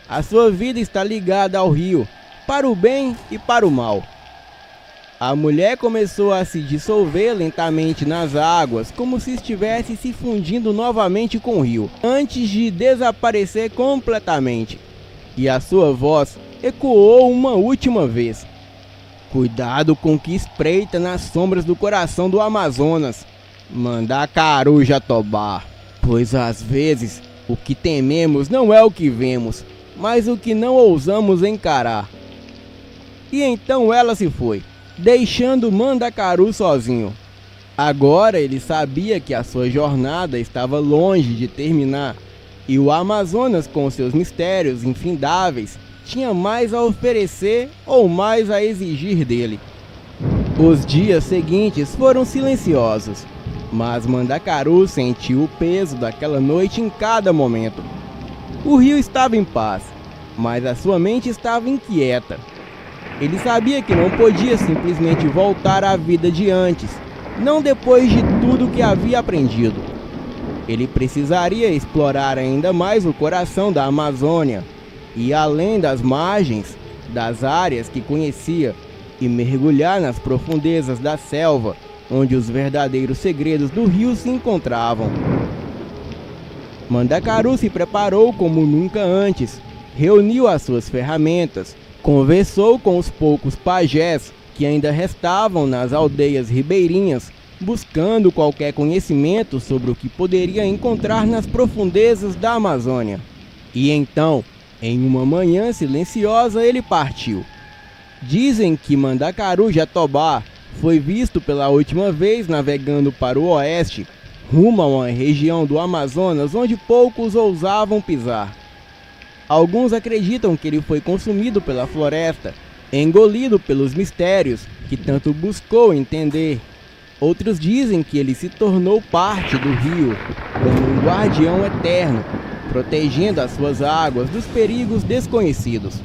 A sua vida está ligada ao rio, para o bem e para o mal." A mulher começou a se dissolver lentamente nas águas, como se estivesse se fundindo novamente com o rio, antes de desaparecer completamente. E a sua voz ecoou uma última vez. "Cuidado com o que espreita nas sombras do coração do Amazonas, Mandacaru Jatobá, pois às vezes o que tememos não é o que vemos, mas o que não ousamos encarar." E então ela se foi, deixando Mandacaru sozinho. Agora ele sabia que a sua jornada estava longe de terminar, e o Amazonas, com seus mistérios infindáveis, tinha mais a oferecer ou mais a exigir dele. Os dias seguintes foram silenciosos, mas Mandacaru sentiu o peso daquela noite em cada momento. O rio estava em paz, mas a sua mente estava inquieta. Ele sabia que não podia simplesmente voltar à vida de antes, não depois de tudo que havia aprendido. Ele precisaria explorar ainda mais o coração da Amazônia, e além das margens, das áreas que conhecia, e mergulhar nas profundezas da selva, onde os verdadeiros segredos do rio se encontravam. Mandacaru se preparou como nunca antes, reuniu as suas ferramentas, conversou com os poucos pajés que ainda restavam nas aldeias ribeirinhas, buscando qualquer conhecimento sobre o que poderia encontrar nas profundezas da Amazônia. E então, em uma manhã silenciosa, ele partiu. Dizem que Mandacaru Jatobá foi visto pela última vez navegando para o oeste, rumo a uma região do Amazonas onde poucos ousavam pisar. Alguns acreditam que ele foi consumido pela floresta, engolido pelos mistérios que tanto buscou entender. Outros dizem que ele se tornou parte do rio, como um guardião eterno, protegendo as suas águas dos perigos desconhecidos.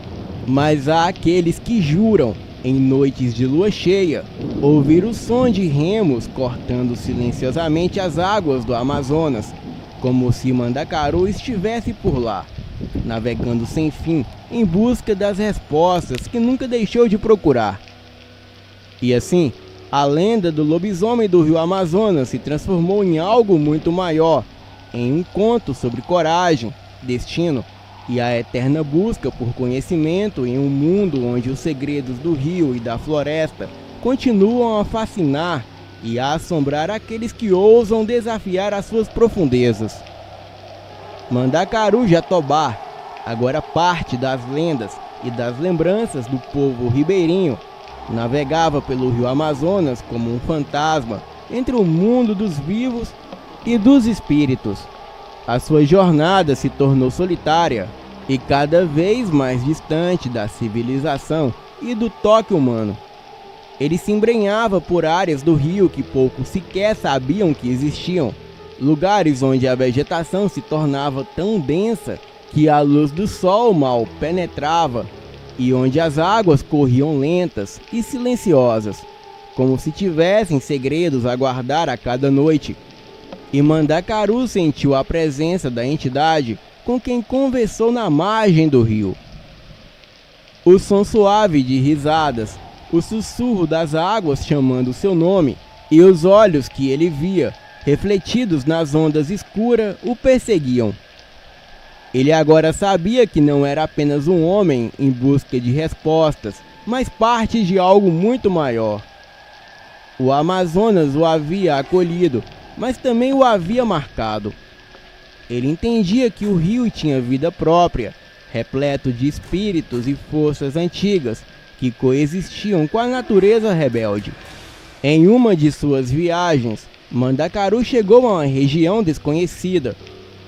Mas há aqueles que juram, em noites de lua cheia, ouvir o som de remos cortando silenciosamente as águas do Amazonas, como se Mandacaru estivesse por lá, navegando sem fim em busca das respostas que nunca deixou de procurar. E assim, a lenda do lobisomem do rio Amazonas se transformou em algo muito maior, em um conto sobre coragem, destino e a eterna busca por conhecimento em um mundo onde os segredos do rio e da floresta continuam a fascinar e a assombrar aqueles que ousam desafiar as suas profundezas. Mandacaru Jatobá, agora parte das lendas e das lembranças do povo ribeirinho, navegava pelo rio Amazonas como um fantasma entre o mundo dos vivos e dos espíritos. A sua jornada se tornou solitária e cada vez mais distante da civilização e do toque humano. Ele se embrenhava por áreas do rio que poucos sequer sabiam que existiam, lugares onde a vegetação se tornava tão densa que a luz do sol mal penetrava e onde as águas corriam lentas e silenciosas, como se tivessem segredos a guardar a cada noite. E Mandacaru sentiu a presença da entidade com quem conversou na margem do rio. O som suave de risadas, o sussurro das águas chamando seu nome e os olhos que ele via, refletidos nas ondas escuras, o perseguiam. Ele agora sabia que não era apenas um homem em busca de respostas, mas parte de algo muito maior. O Amazonas o havia acolhido, mas também o havia marcado. Ele entendia que o rio tinha vida própria, repleto de espíritos e forças antigas que coexistiam com a natureza rebelde. Em uma de suas viagens, Mandacaru chegou a uma região desconhecida.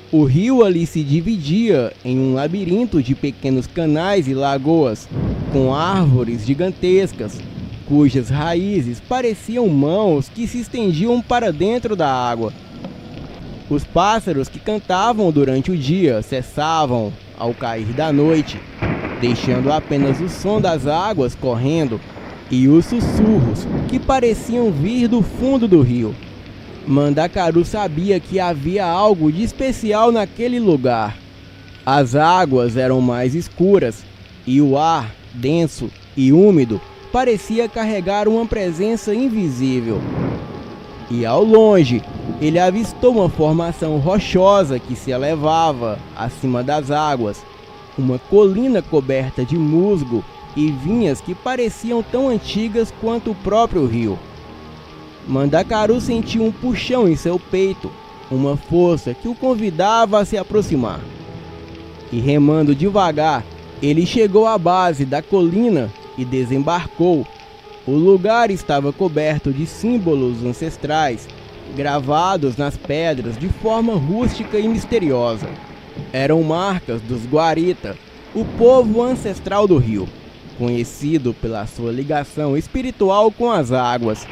O rio ali se dividia em um labirinto de pequenos canais e lagoas, com árvores gigantescas, cujas raízes pareciam mãos que se estendiam para dentro da água. Os pássaros que cantavam durante o dia cessavam ao cair da noite, deixando apenas o som das águas correndo e os sussurros que pareciam vir do fundo do rio. Mandacaru sabia que havia algo de especial naquele lugar. As águas eram mais escuras e o ar, denso e úmido, parecia carregar uma presença invisível. E ao longe, ele avistou uma formação rochosa que se elevava acima das águas, uma colina coberta de musgo e vinhas que pareciam tão antigas quanto o próprio rio. Mandacaru sentiu um puxão em seu peito, uma força que o convidava a se aproximar. E remando devagar, ele chegou à base da colina e desembarcou. O lugar estava coberto de símbolos ancestrais, gravados nas pedras de forma rústica e misteriosa. Eram marcas dos Guarita, o povo ancestral do rio, conhecido pela sua ligação espiritual com as águas.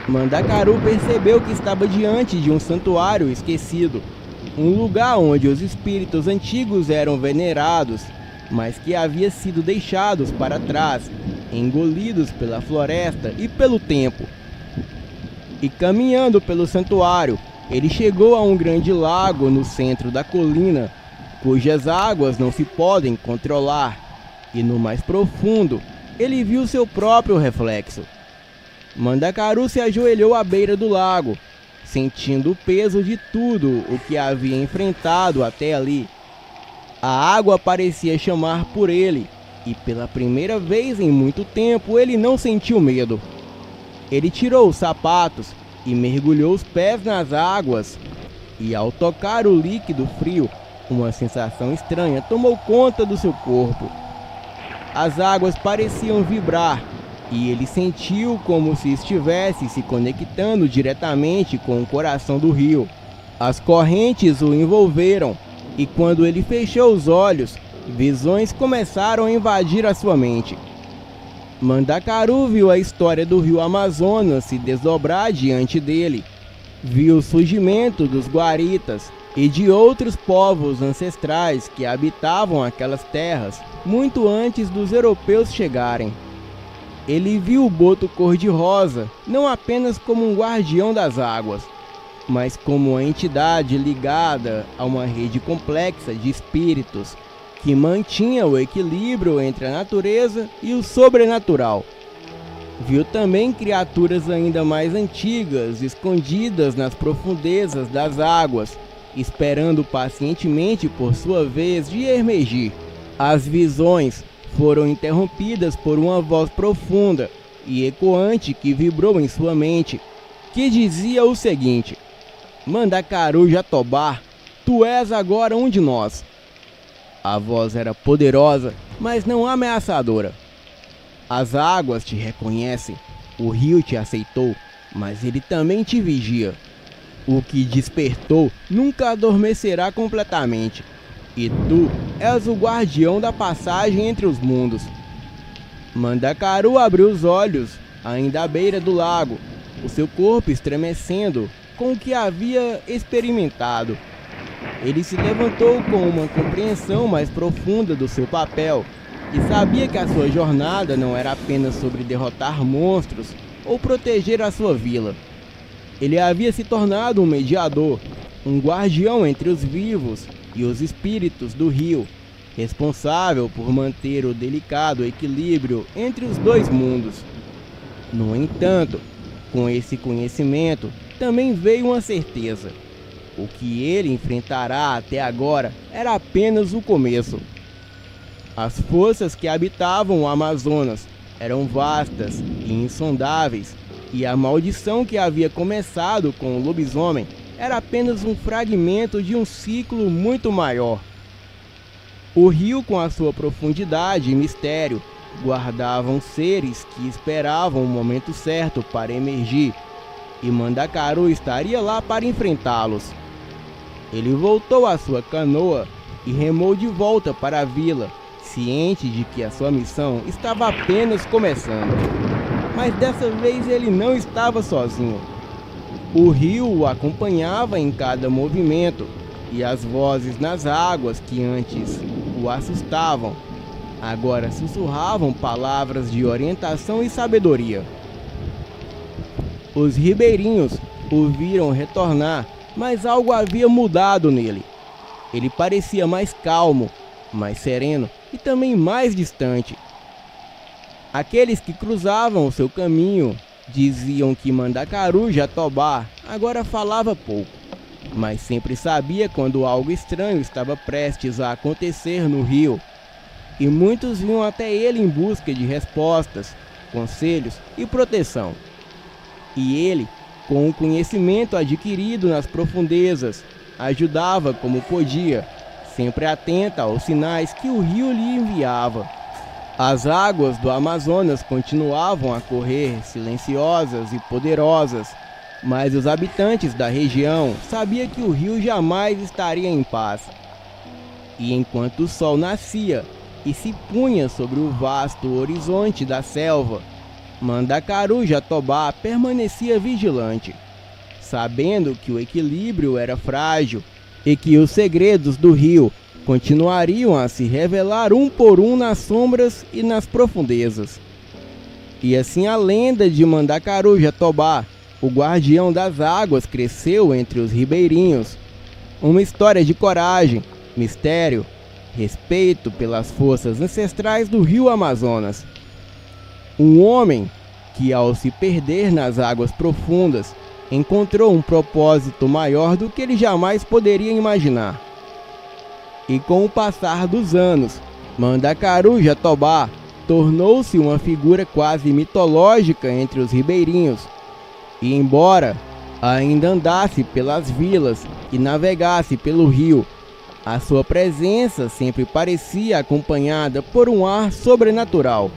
Mandacaru percebeu que estava diante de um santuário esquecido, um lugar onde os espíritos antigos eram venerados, mas que havia sido deixados para trás, engolidos pela floresta e pelo tempo. E caminhando pelo santuário, ele chegou a um grande lago no centro da colina, cujas águas não se podem controlar, e no mais profundo, ele viu seu próprio reflexo. Mandacaru se ajoelhou à beira do lago, sentindo o peso de tudo o que havia enfrentado até ali. A água parecia chamar por ele, e pela primeira vez em muito tempo ele não sentiu medo. Ele tirou os sapatos e mergulhou os pés nas águas, e ao tocar o líquido frio, uma sensação estranha tomou conta do seu corpo. As águas pareciam vibrar, e ele sentiu como se estivesse se conectando diretamente com o coração do rio. As correntes o envolveram, e quando ele fechou os olhos, visões começaram a invadir a sua mente. Mandacaru viu a história do rio Amazonas se desdobrar diante dele. Viu o surgimento dos Guaritas e de outros povos ancestrais que habitavam aquelas terras muito antes dos europeus chegarem. Ele viu o boto cor-de-rosa não apenas como um guardião das águas, mas como uma entidade ligada a uma rede complexa de espíritos que mantinha o equilíbrio entre a natureza e o sobrenatural. Viu também criaturas ainda mais antigas, escondidas nas profundezas das águas, esperando pacientemente por sua vez de emergir. As visões foram interrompidas por uma voz profunda e ecoante que vibrou em sua mente, que dizia o seguinte: Mandacaru Jatobá, tu és agora um de nós. A voz era poderosa, mas não ameaçadora. As águas te reconhecem, o rio te aceitou, mas ele também te vigia. O que despertou nunca adormecerá completamente, e tu és o guardião da passagem entre os mundos. Mandacaru abriu os olhos, ainda à beira do lago, o seu corpo estremecendo com o que havia experimentado. Ele se levantou com uma compreensão mais profunda do seu papel e sabia que a sua jornada não era apenas sobre derrotar monstros ou proteger a sua vila. Ele havia se tornado um mediador, um guardião entre os vivos e os espíritos do rio, responsável por manter o delicado equilíbrio entre os dois mundos. No entanto, com esse conhecimento também veio uma certeza. O que ele enfrentará até agora era apenas o começo. As forças que habitavam o Amazonas eram vastas e insondáveis, e a maldição que havia começado com o lobisomem era apenas um fragmento de um ciclo muito maior. O rio, com a sua profundidade e mistério, guardavam seres que esperavam o momento certo para emergir, e Mandacaru estaria lá para enfrentá-los. Ele voltou à sua canoa e remou de volta para a vila, ciente de que a sua missão estava apenas começando. Mas dessa vez ele não estava sozinho. O rio o acompanhava em cada movimento, e as vozes nas águas que antes o assustavam, agora sussurravam palavras de orientação e sabedoria. Os ribeirinhos o viram retornar, mas algo havia mudado nele. Ele parecia mais calmo, mais sereno e também mais distante. Aqueles que cruzavam o seu caminho diziam que Mandacaru Jatobá agora falava pouco, mas sempre sabia quando algo estranho estava prestes a acontecer no rio, e muitos vinham até ele em busca de respostas, conselhos e proteção. E ele, com o conhecimento adquirido nas profundezas, ajudava como podia, sempre atenta aos sinais que o rio lhe enviava. As águas do Amazonas continuavam a correr silenciosas e poderosas, mas os habitantes da região sabiam que o rio jamais estaria em paz. E enquanto o sol nascia e se punha sobre o vasto horizonte da selva, Mandacaru Jatobá permanecia vigilante, sabendo que o equilíbrio era frágil e que os segredos do rio continuariam a se revelar um por um nas sombras e nas profundezas. E assim a lenda de Mandacaru Jatobá, o guardião das águas, cresceu entre os ribeirinhos. Uma história de coragem, mistério, respeito pelas forças ancestrais do rio Amazonas. Um homem que, ao se perder nas águas profundas, encontrou um propósito maior do que ele jamais poderia imaginar. E com o passar dos anos, Mandacaru Jatobá tornou-se uma figura quase mitológica entre os ribeirinhos. E embora ainda andasse pelas vilas e navegasse pelo rio, a sua presença sempre parecia acompanhada por um ar sobrenatural.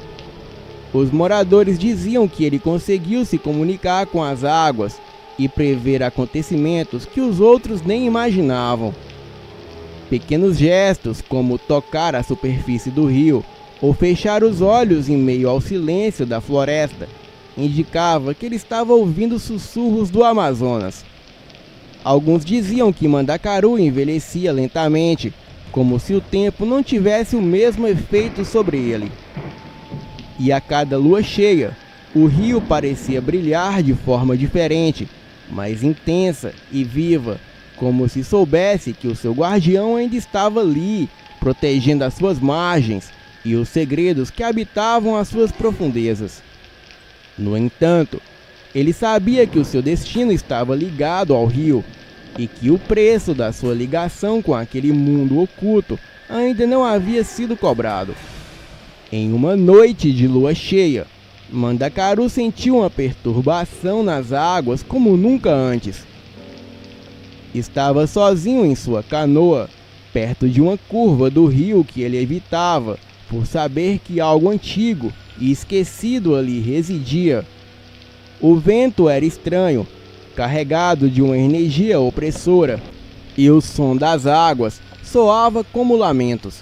Os moradores diziam que ele conseguiu se comunicar com as águas e prever acontecimentos que os outros nem imaginavam. Pequenos gestos, como tocar a superfície do rio ou fechar os olhos em meio ao silêncio da floresta, indicava que ele estava ouvindo sussurros do Amazonas. Alguns diziam que Mandacaru envelhecia lentamente, como se o tempo não tivesse o mesmo efeito sobre ele. E a cada lua cheia, o rio parecia brilhar de forma diferente, mais intensa e viva, como se soubesse que o seu guardião ainda estava ali, protegendo as suas margens e os segredos que habitavam as suas profundezas. No entanto, ele sabia que o seu destino estava ligado ao rio e que o preço da sua ligação com aquele mundo oculto ainda não havia sido cobrado. Em uma noite de lua cheia, Mandacaru sentiu uma perturbação nas águas como nunca antes. Estava sozinho em sua canoa, perto de uma curva do rio que ele evitava, por saber que algo antigo e esquecido ali residia. O vento era estranho, carregado de uma energia opressora, e o som das águas soava como lamentos.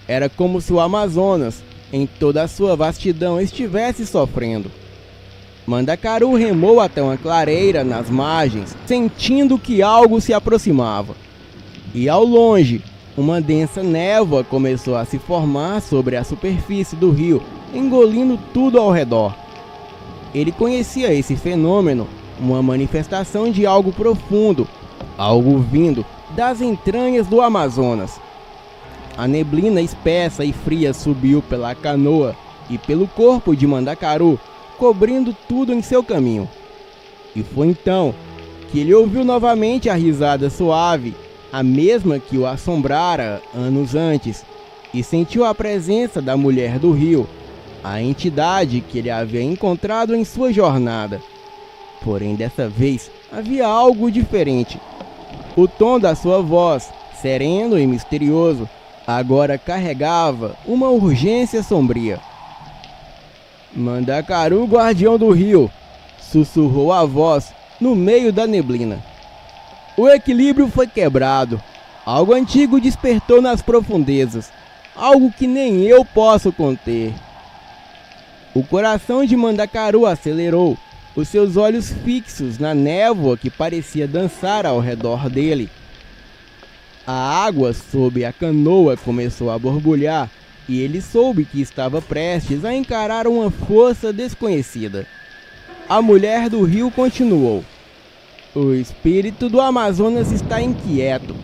Era como se o Amazonas em toda a sua vastidão, estivesse sofrendo. Mandacaru remou até uma clareira nas margens, sentindo que algo se aproximava. E ao longe, uma densa névoa começou a se formar sobre a superfície do rio, engolindo tudo ao redor. Ele conhecia esse fenômeno, uma manifestação de algo profundo, algo vindo das entranhas do Amazonas. A neblina espessa e fria subiu pela canoa e pelo corpo de Mandacaru, cobrindo tudo em seu caminho. E foi então que ele ouviu novamente a risada suave, a mesma que o assombrara anos antes, e sentiu a presença da mulher do rio, a entidade que ele havia encontrado em sua jornada. Porém, dessa vez, havia algo diferente. O tom da sua voz, sereno e misterioso, agora carregava uma urgência sombria. Mandacaru, guardião do rio, sussurrou a voz no meio da neblina. O equilíbrio foi quebrado. Algo antigo despertou nas profundezas, algo que nem eu posso conter. O coração de Mandacaru acelerou, os seus olhos fixos na névoa que parecia dançar ao redor dele. A água sob a canoa começou a borbulhar e ele soube que estava prestes a encarar uma força desconhecida. A mulher do rio continuou. O espírito do Amazonas está inquieto.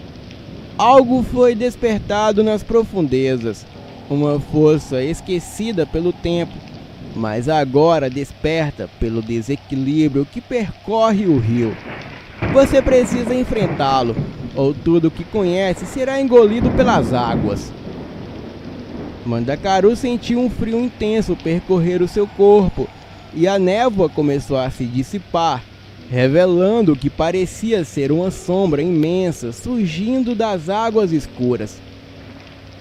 Algo foi despertado nas profundezas, uma força esquecida pelo tempo, mas agora desperta pelo desequilíbrio que percorre o rio. Você precisa enfrentá-lo, ou tudo o que conhece será engolido pelas águas. Mandacaru sentiu um frio intenso percorrer o seu corpo, e a névoa começou a se dissipar, revelando o que parecia ser uma sombra imensa surgindo das águas escuras.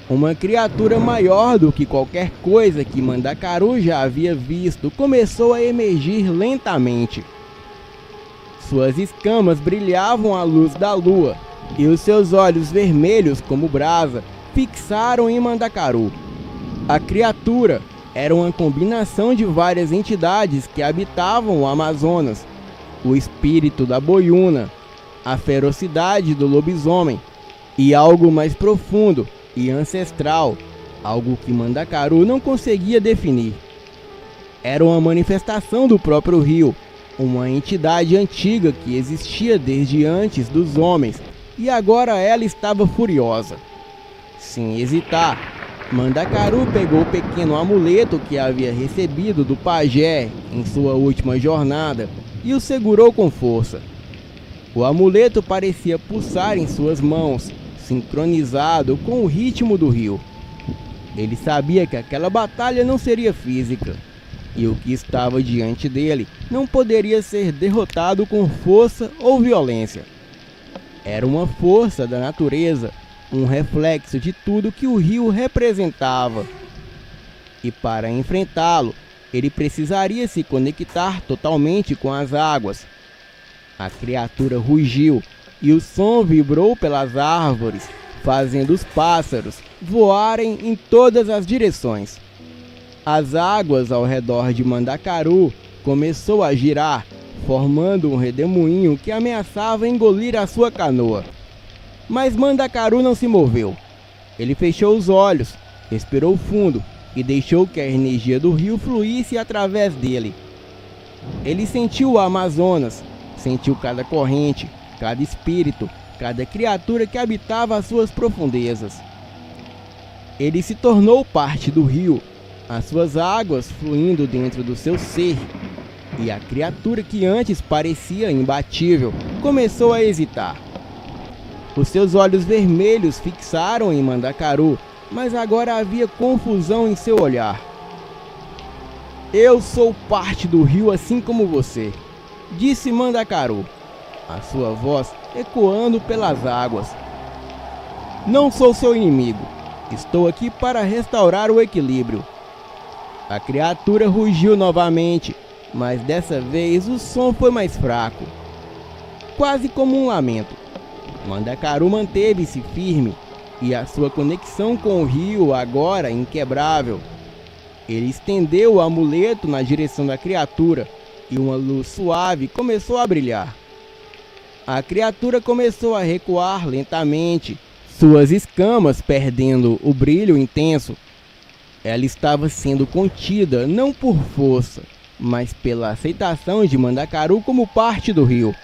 Uma criatura maior do que qualquer coisa que Mandacaru já havia visto começou a emergir lentamente. Suas escamas brilhavam à luz da lua, e os seus olhos vermelhos como brasa fixaram em Mandacaru. A criatura era uma combinação de várias entidades que habitavam o Amazonas: o espírito da boiuna, a ferocidade do lobisomem e algo mais profundo e ancestral, algo que Mandacaru não conseguia definir. Era uma manifestação do próprio rio, uma entidade antiga que existia desde antes dos homens, e agora ela estava furiosa. Sem hesitar, Mandacaru pegou o pequeno amuleto que havia recebido do pajé em sua última jornada e o segurou com força. O amuleto parecia pulsar em suas mãos, sincronizado com o ritmo do rio. Ele sabia que aquela batalha não seria física, e o que estava diante dele não poderia ser derrotado com força ou violência. Era uma força da natureza, um reflexo de tudo que o rio representava. E para enfrentá-lo, ele precisaria se conectar totalmente com as águas. A criatura rugiu e o som vibrou pelas árvores, fazendo os pássaros voarem em todas as direções. As águas ao redor de Mandacaru começou a girar, formando um redemoinho que ameaçava engolir a sua canoa. Mas Mandacaru não se moveu. Ele fechou os olhos, respirou fundo e deixou que a energia do rio fluísse através dele. Ele sentiu o Amazonas, sentiu cada corrente, cada espírito, cada criatura que habitava as suas profundezas. Ele se tornou parte do rio, as suas águas fluindo dentro do seu ser, e a criatura que antes parecia imbatível começou a hesitar. Os seus olhos vermelhos fixaram em Mandacaru, mas agora havia confusão em seu olhar. Eu sou parte do rio assim como você, disse Mandacaru, a sua voz ecoando pelas águas. Não sou seu inimigo, estou aqui para restaurar o equilíbrio. A criatura rugiu novamente, mas dessa vez o som foi mais fraco, quase como um lamento. Mandacaru manteve-se firme, e a sua conexão com o rio, agora inquebrável, Ele estendeu o amuleto na direção da criatura e uma luz suave começou a brilhar. A criatura começou a recuar lentamente, suas escamas perdendo o brilho intenso. Ela estava sendo contida não por força, mas pela aceitação de Mandacaru como parte do rio.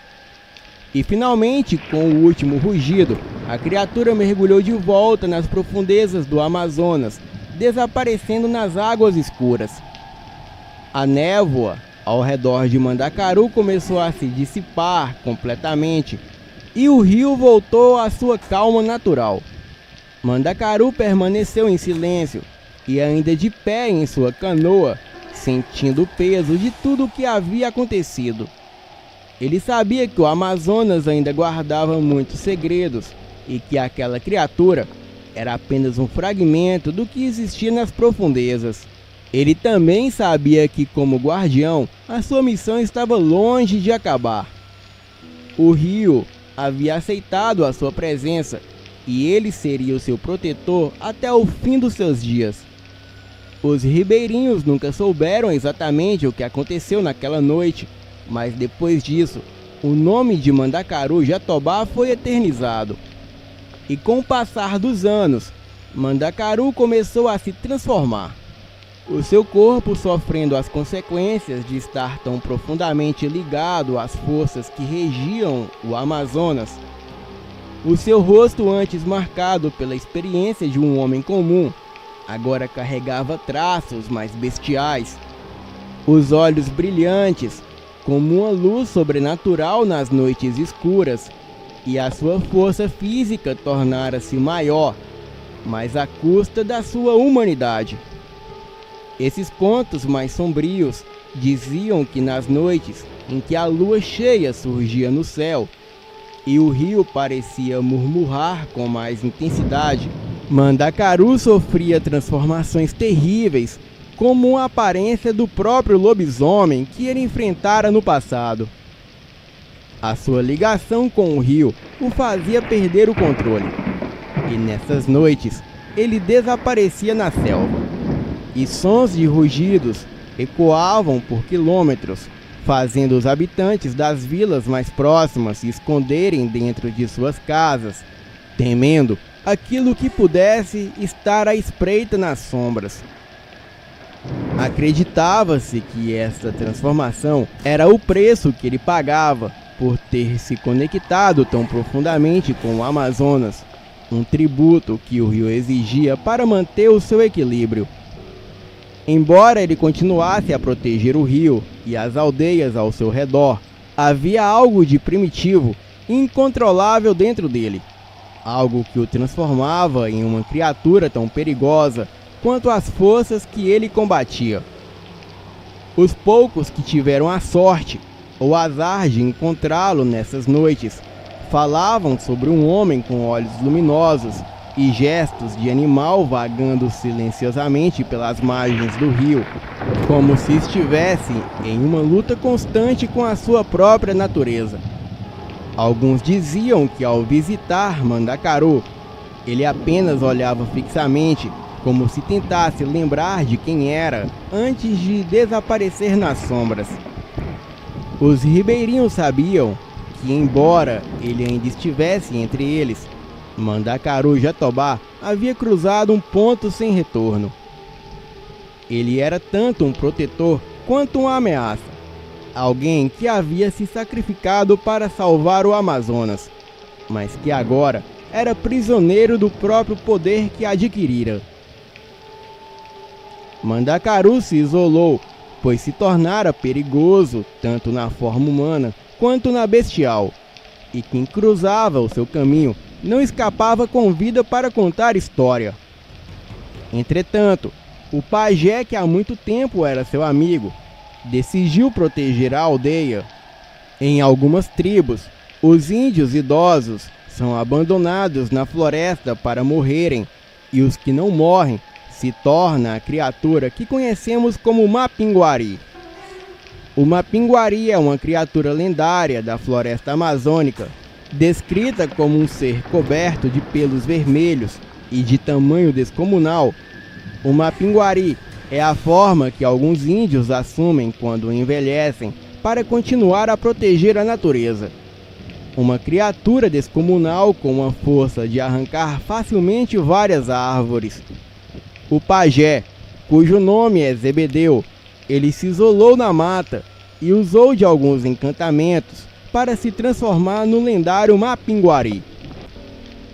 E finalmente, com o último rugido, a criatura mergulhou de volta nas profundezas do Amazonas, desaparecendo nas águas escuras. A névoa ao redor de Mandacaru começou a se dissipar completamente e o rio voltou à sua calma natural. Mandacaru permaneceu em silêncio e ainda de pé em sua canoa, sentindo o peso de tudo o que havia acontecido. Ele sabia que o Amazonas ainda guardava muitos segredos e que aquela criatura era apenas um fragmento do que existia nas profundezas. Ele também sabia que, como guardião, a sua missão estava longe de acabar. O rio havia aceitado a sua presença e ele seria o seu protetor até o fim dos seus dias. Os ribeirinhos nunca souberam exatamente o que aconteceu naquela noite, mas depois disso, o nome de Mandacaru Jatobá foi eternizado. E com o passar dos anos, Mandacaru começou a se transformar. O seu corpo sofrendo as consequências de estar tão profundamente ligado às forças que regiam o Amazonas. O seu rosto, antes marcado pela experiência de um homem comum, agora carregava traços mais bestiais. Os olhos brilhantes, como uma luz sobrenatural nas noites escuras, e a sua força física tornara-se maior, mas à custa da sua humanidade. Esses contos mais sombrios diziam que nas noites em que a lua cheia surgia no céu e o rio parecia murmurar com mais intensidade, Mandacaru sofria transformações terríveis, como a aparência do próprio lobisomem que ele enfrentara no passado. A sua ligação com o rio o fazia perder o controle, e nessas noites ele desaparecia na selva. E sons de rugidos ecoavam por quilômetros, fazendo os habitantes das vilas mais próximas se esconderem dentro de suas casas, temendo aquilo que pudesse estar à espreita nas sombras. Acreditava-se que essa transformação era o preço que ele pagava por ter se conectado tão profundamente com o Amazonas, um tributo que o rio exigia para manter o seu equilíbrio. Embora ele continuasse a proteger o rio e as aldeias ao seu redor, havia algo de primitivo e incontrolável dentro dele, algo que o transformava em uma criatura tão perigosa quanto as forças que ele combatia. Os poucos que tiveram a sorte ou azar de encontrá-lo nessas noites falavam sobre um homem com olhos luminosos e gestos de animal vagando silenciosamente pelas margens do rio, como se estivesse em uma luta constante com a sua própria natureza. Alguns diziam que ao visitar Mandacaru, ele apenas olhava fixamente, como se tentasse lembrar de quem era antes de desaparecer nas sombras. Os ribeirinhos sabiam que, embora ele ainda estivesse entre eles, Mandacaru Jatobá havia cruzado um ponto sem retorno. Ele era tanto um protetor quanto uma ameaça, alguém que havia se sacrificado para salvar o Amazonas, mas que agora era prisioneiro do próprio poder que adquirira. Mandacaru se isolou, pois se tornara perigoso tanto na forma humana quanto na bestial, e quem cruzava o seu caminho não escapava com vida para contar história. Entretanto, o pajé, que há muito tempo era seu amigo, decidiu proteger a aldeia. Em algumas tribos, os índios idosos são abandonados na floresta para morrerem, e os que não morrem se torna a criatura que conhecemos como Mapinguari. O Mapinguari é uma criatura lendária da floresta amazônica, descrita como um ser coberto de pelos vermelhos e de tamanho descomunal. O Mapinguari É a forma que alguns índios assumem quando envelhecem para continuar a proteger a natureza. Uma criatura descomunal com a força de arrancar facilmente várias árvores. O pajé, cujo nome é Zebedeu, ele se isolou na mata e usou de alguns encantamentos para se transformar no lendário Mapinguari.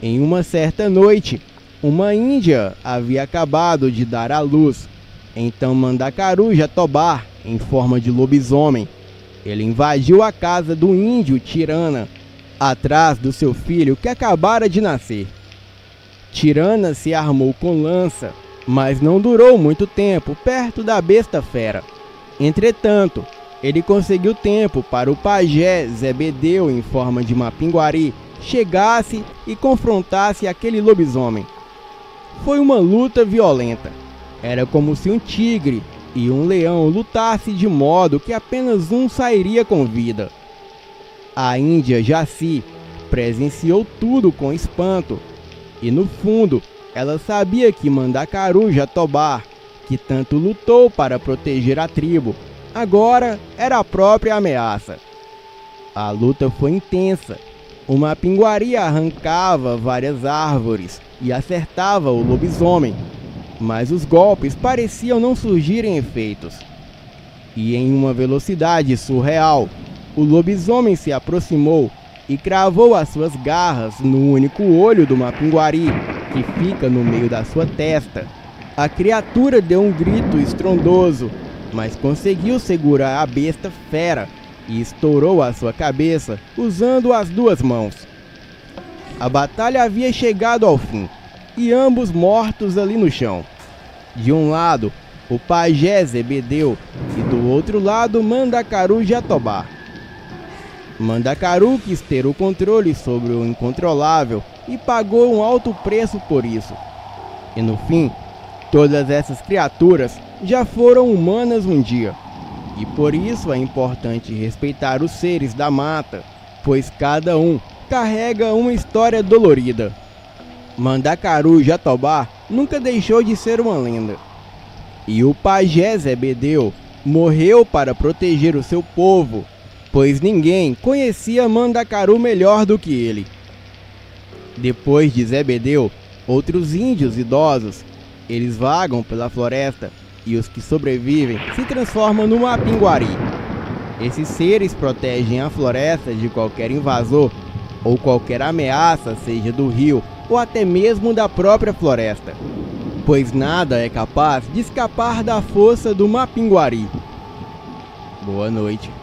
Em uma certa noite, uma índia havia acabado de dar à luz. Então Mandacaru Jatobá, em forma de lobisomem, ele invadiu a casa do índio Tirana, atrás do seu filho que acabara de nascer. Tirana se armou com lança, mas não durou muito tempo perto da besta fera. Entretanto, ele conseguiu tempo para o pajé Zebedeu, em forma de Mapinguari, chegasse e confrontasse aquele lobisomem. Foi uma luta violenta. Era como se um tigre e um leão lutassem de modo que apenas um sairia com vida. A índia Jaci presenciou tudo com espanto, e no fundo ela sabia que Mandacaru Jatobá, que tanto lutou para proteger a tribo, agora era a própria ameaça. A luta foi intensa. O Mapinguari arrancava várias árvores e acertava o lobisomem, mas os golpes pareciam não surgirem efeitos. E em uma velocidade surreal, o lobisomem se aproximou e cravou as suas garras no único olho do Mapinguari, que fica no meio da sua testa. A criatura deu um grito estrondoso, mas conseguiu segurar a besta fera e estourou a sua cabeça usando as duas mãos. A batalha havia chegado ao fim, e ambos mortos ali no chão. De um lado, o pajé Zebedeu, e do outro lado, Mandacaru Jatobá. Mandacaru quis ter o controle sobre o incontrolável e pagou um alto preço por isso. E no fim, todas essas criaturas já foram humanas um dia. E por isso é importante respeitar os seres da mata, pois cada um carrega uma história dolorida. Mandacaru Jatobá nunca deixou de ser uma lenda. E o pajé Zebedeu morreu para proteger o seu povo, pois ninguém conhecia Mandacaru melhor do que ele. Depois de Zebedeu, outros índios idosos, eles vagam pela floresta e os que sobrevivem se transformam no Mapinguari. Esses seres protegem a floresta de qualquer invasor ou qualquer ameaça, seja do rio ou até mesmo da própria floresta, pois nada é capaz de escapar da força do Mapinguari. Boa noite.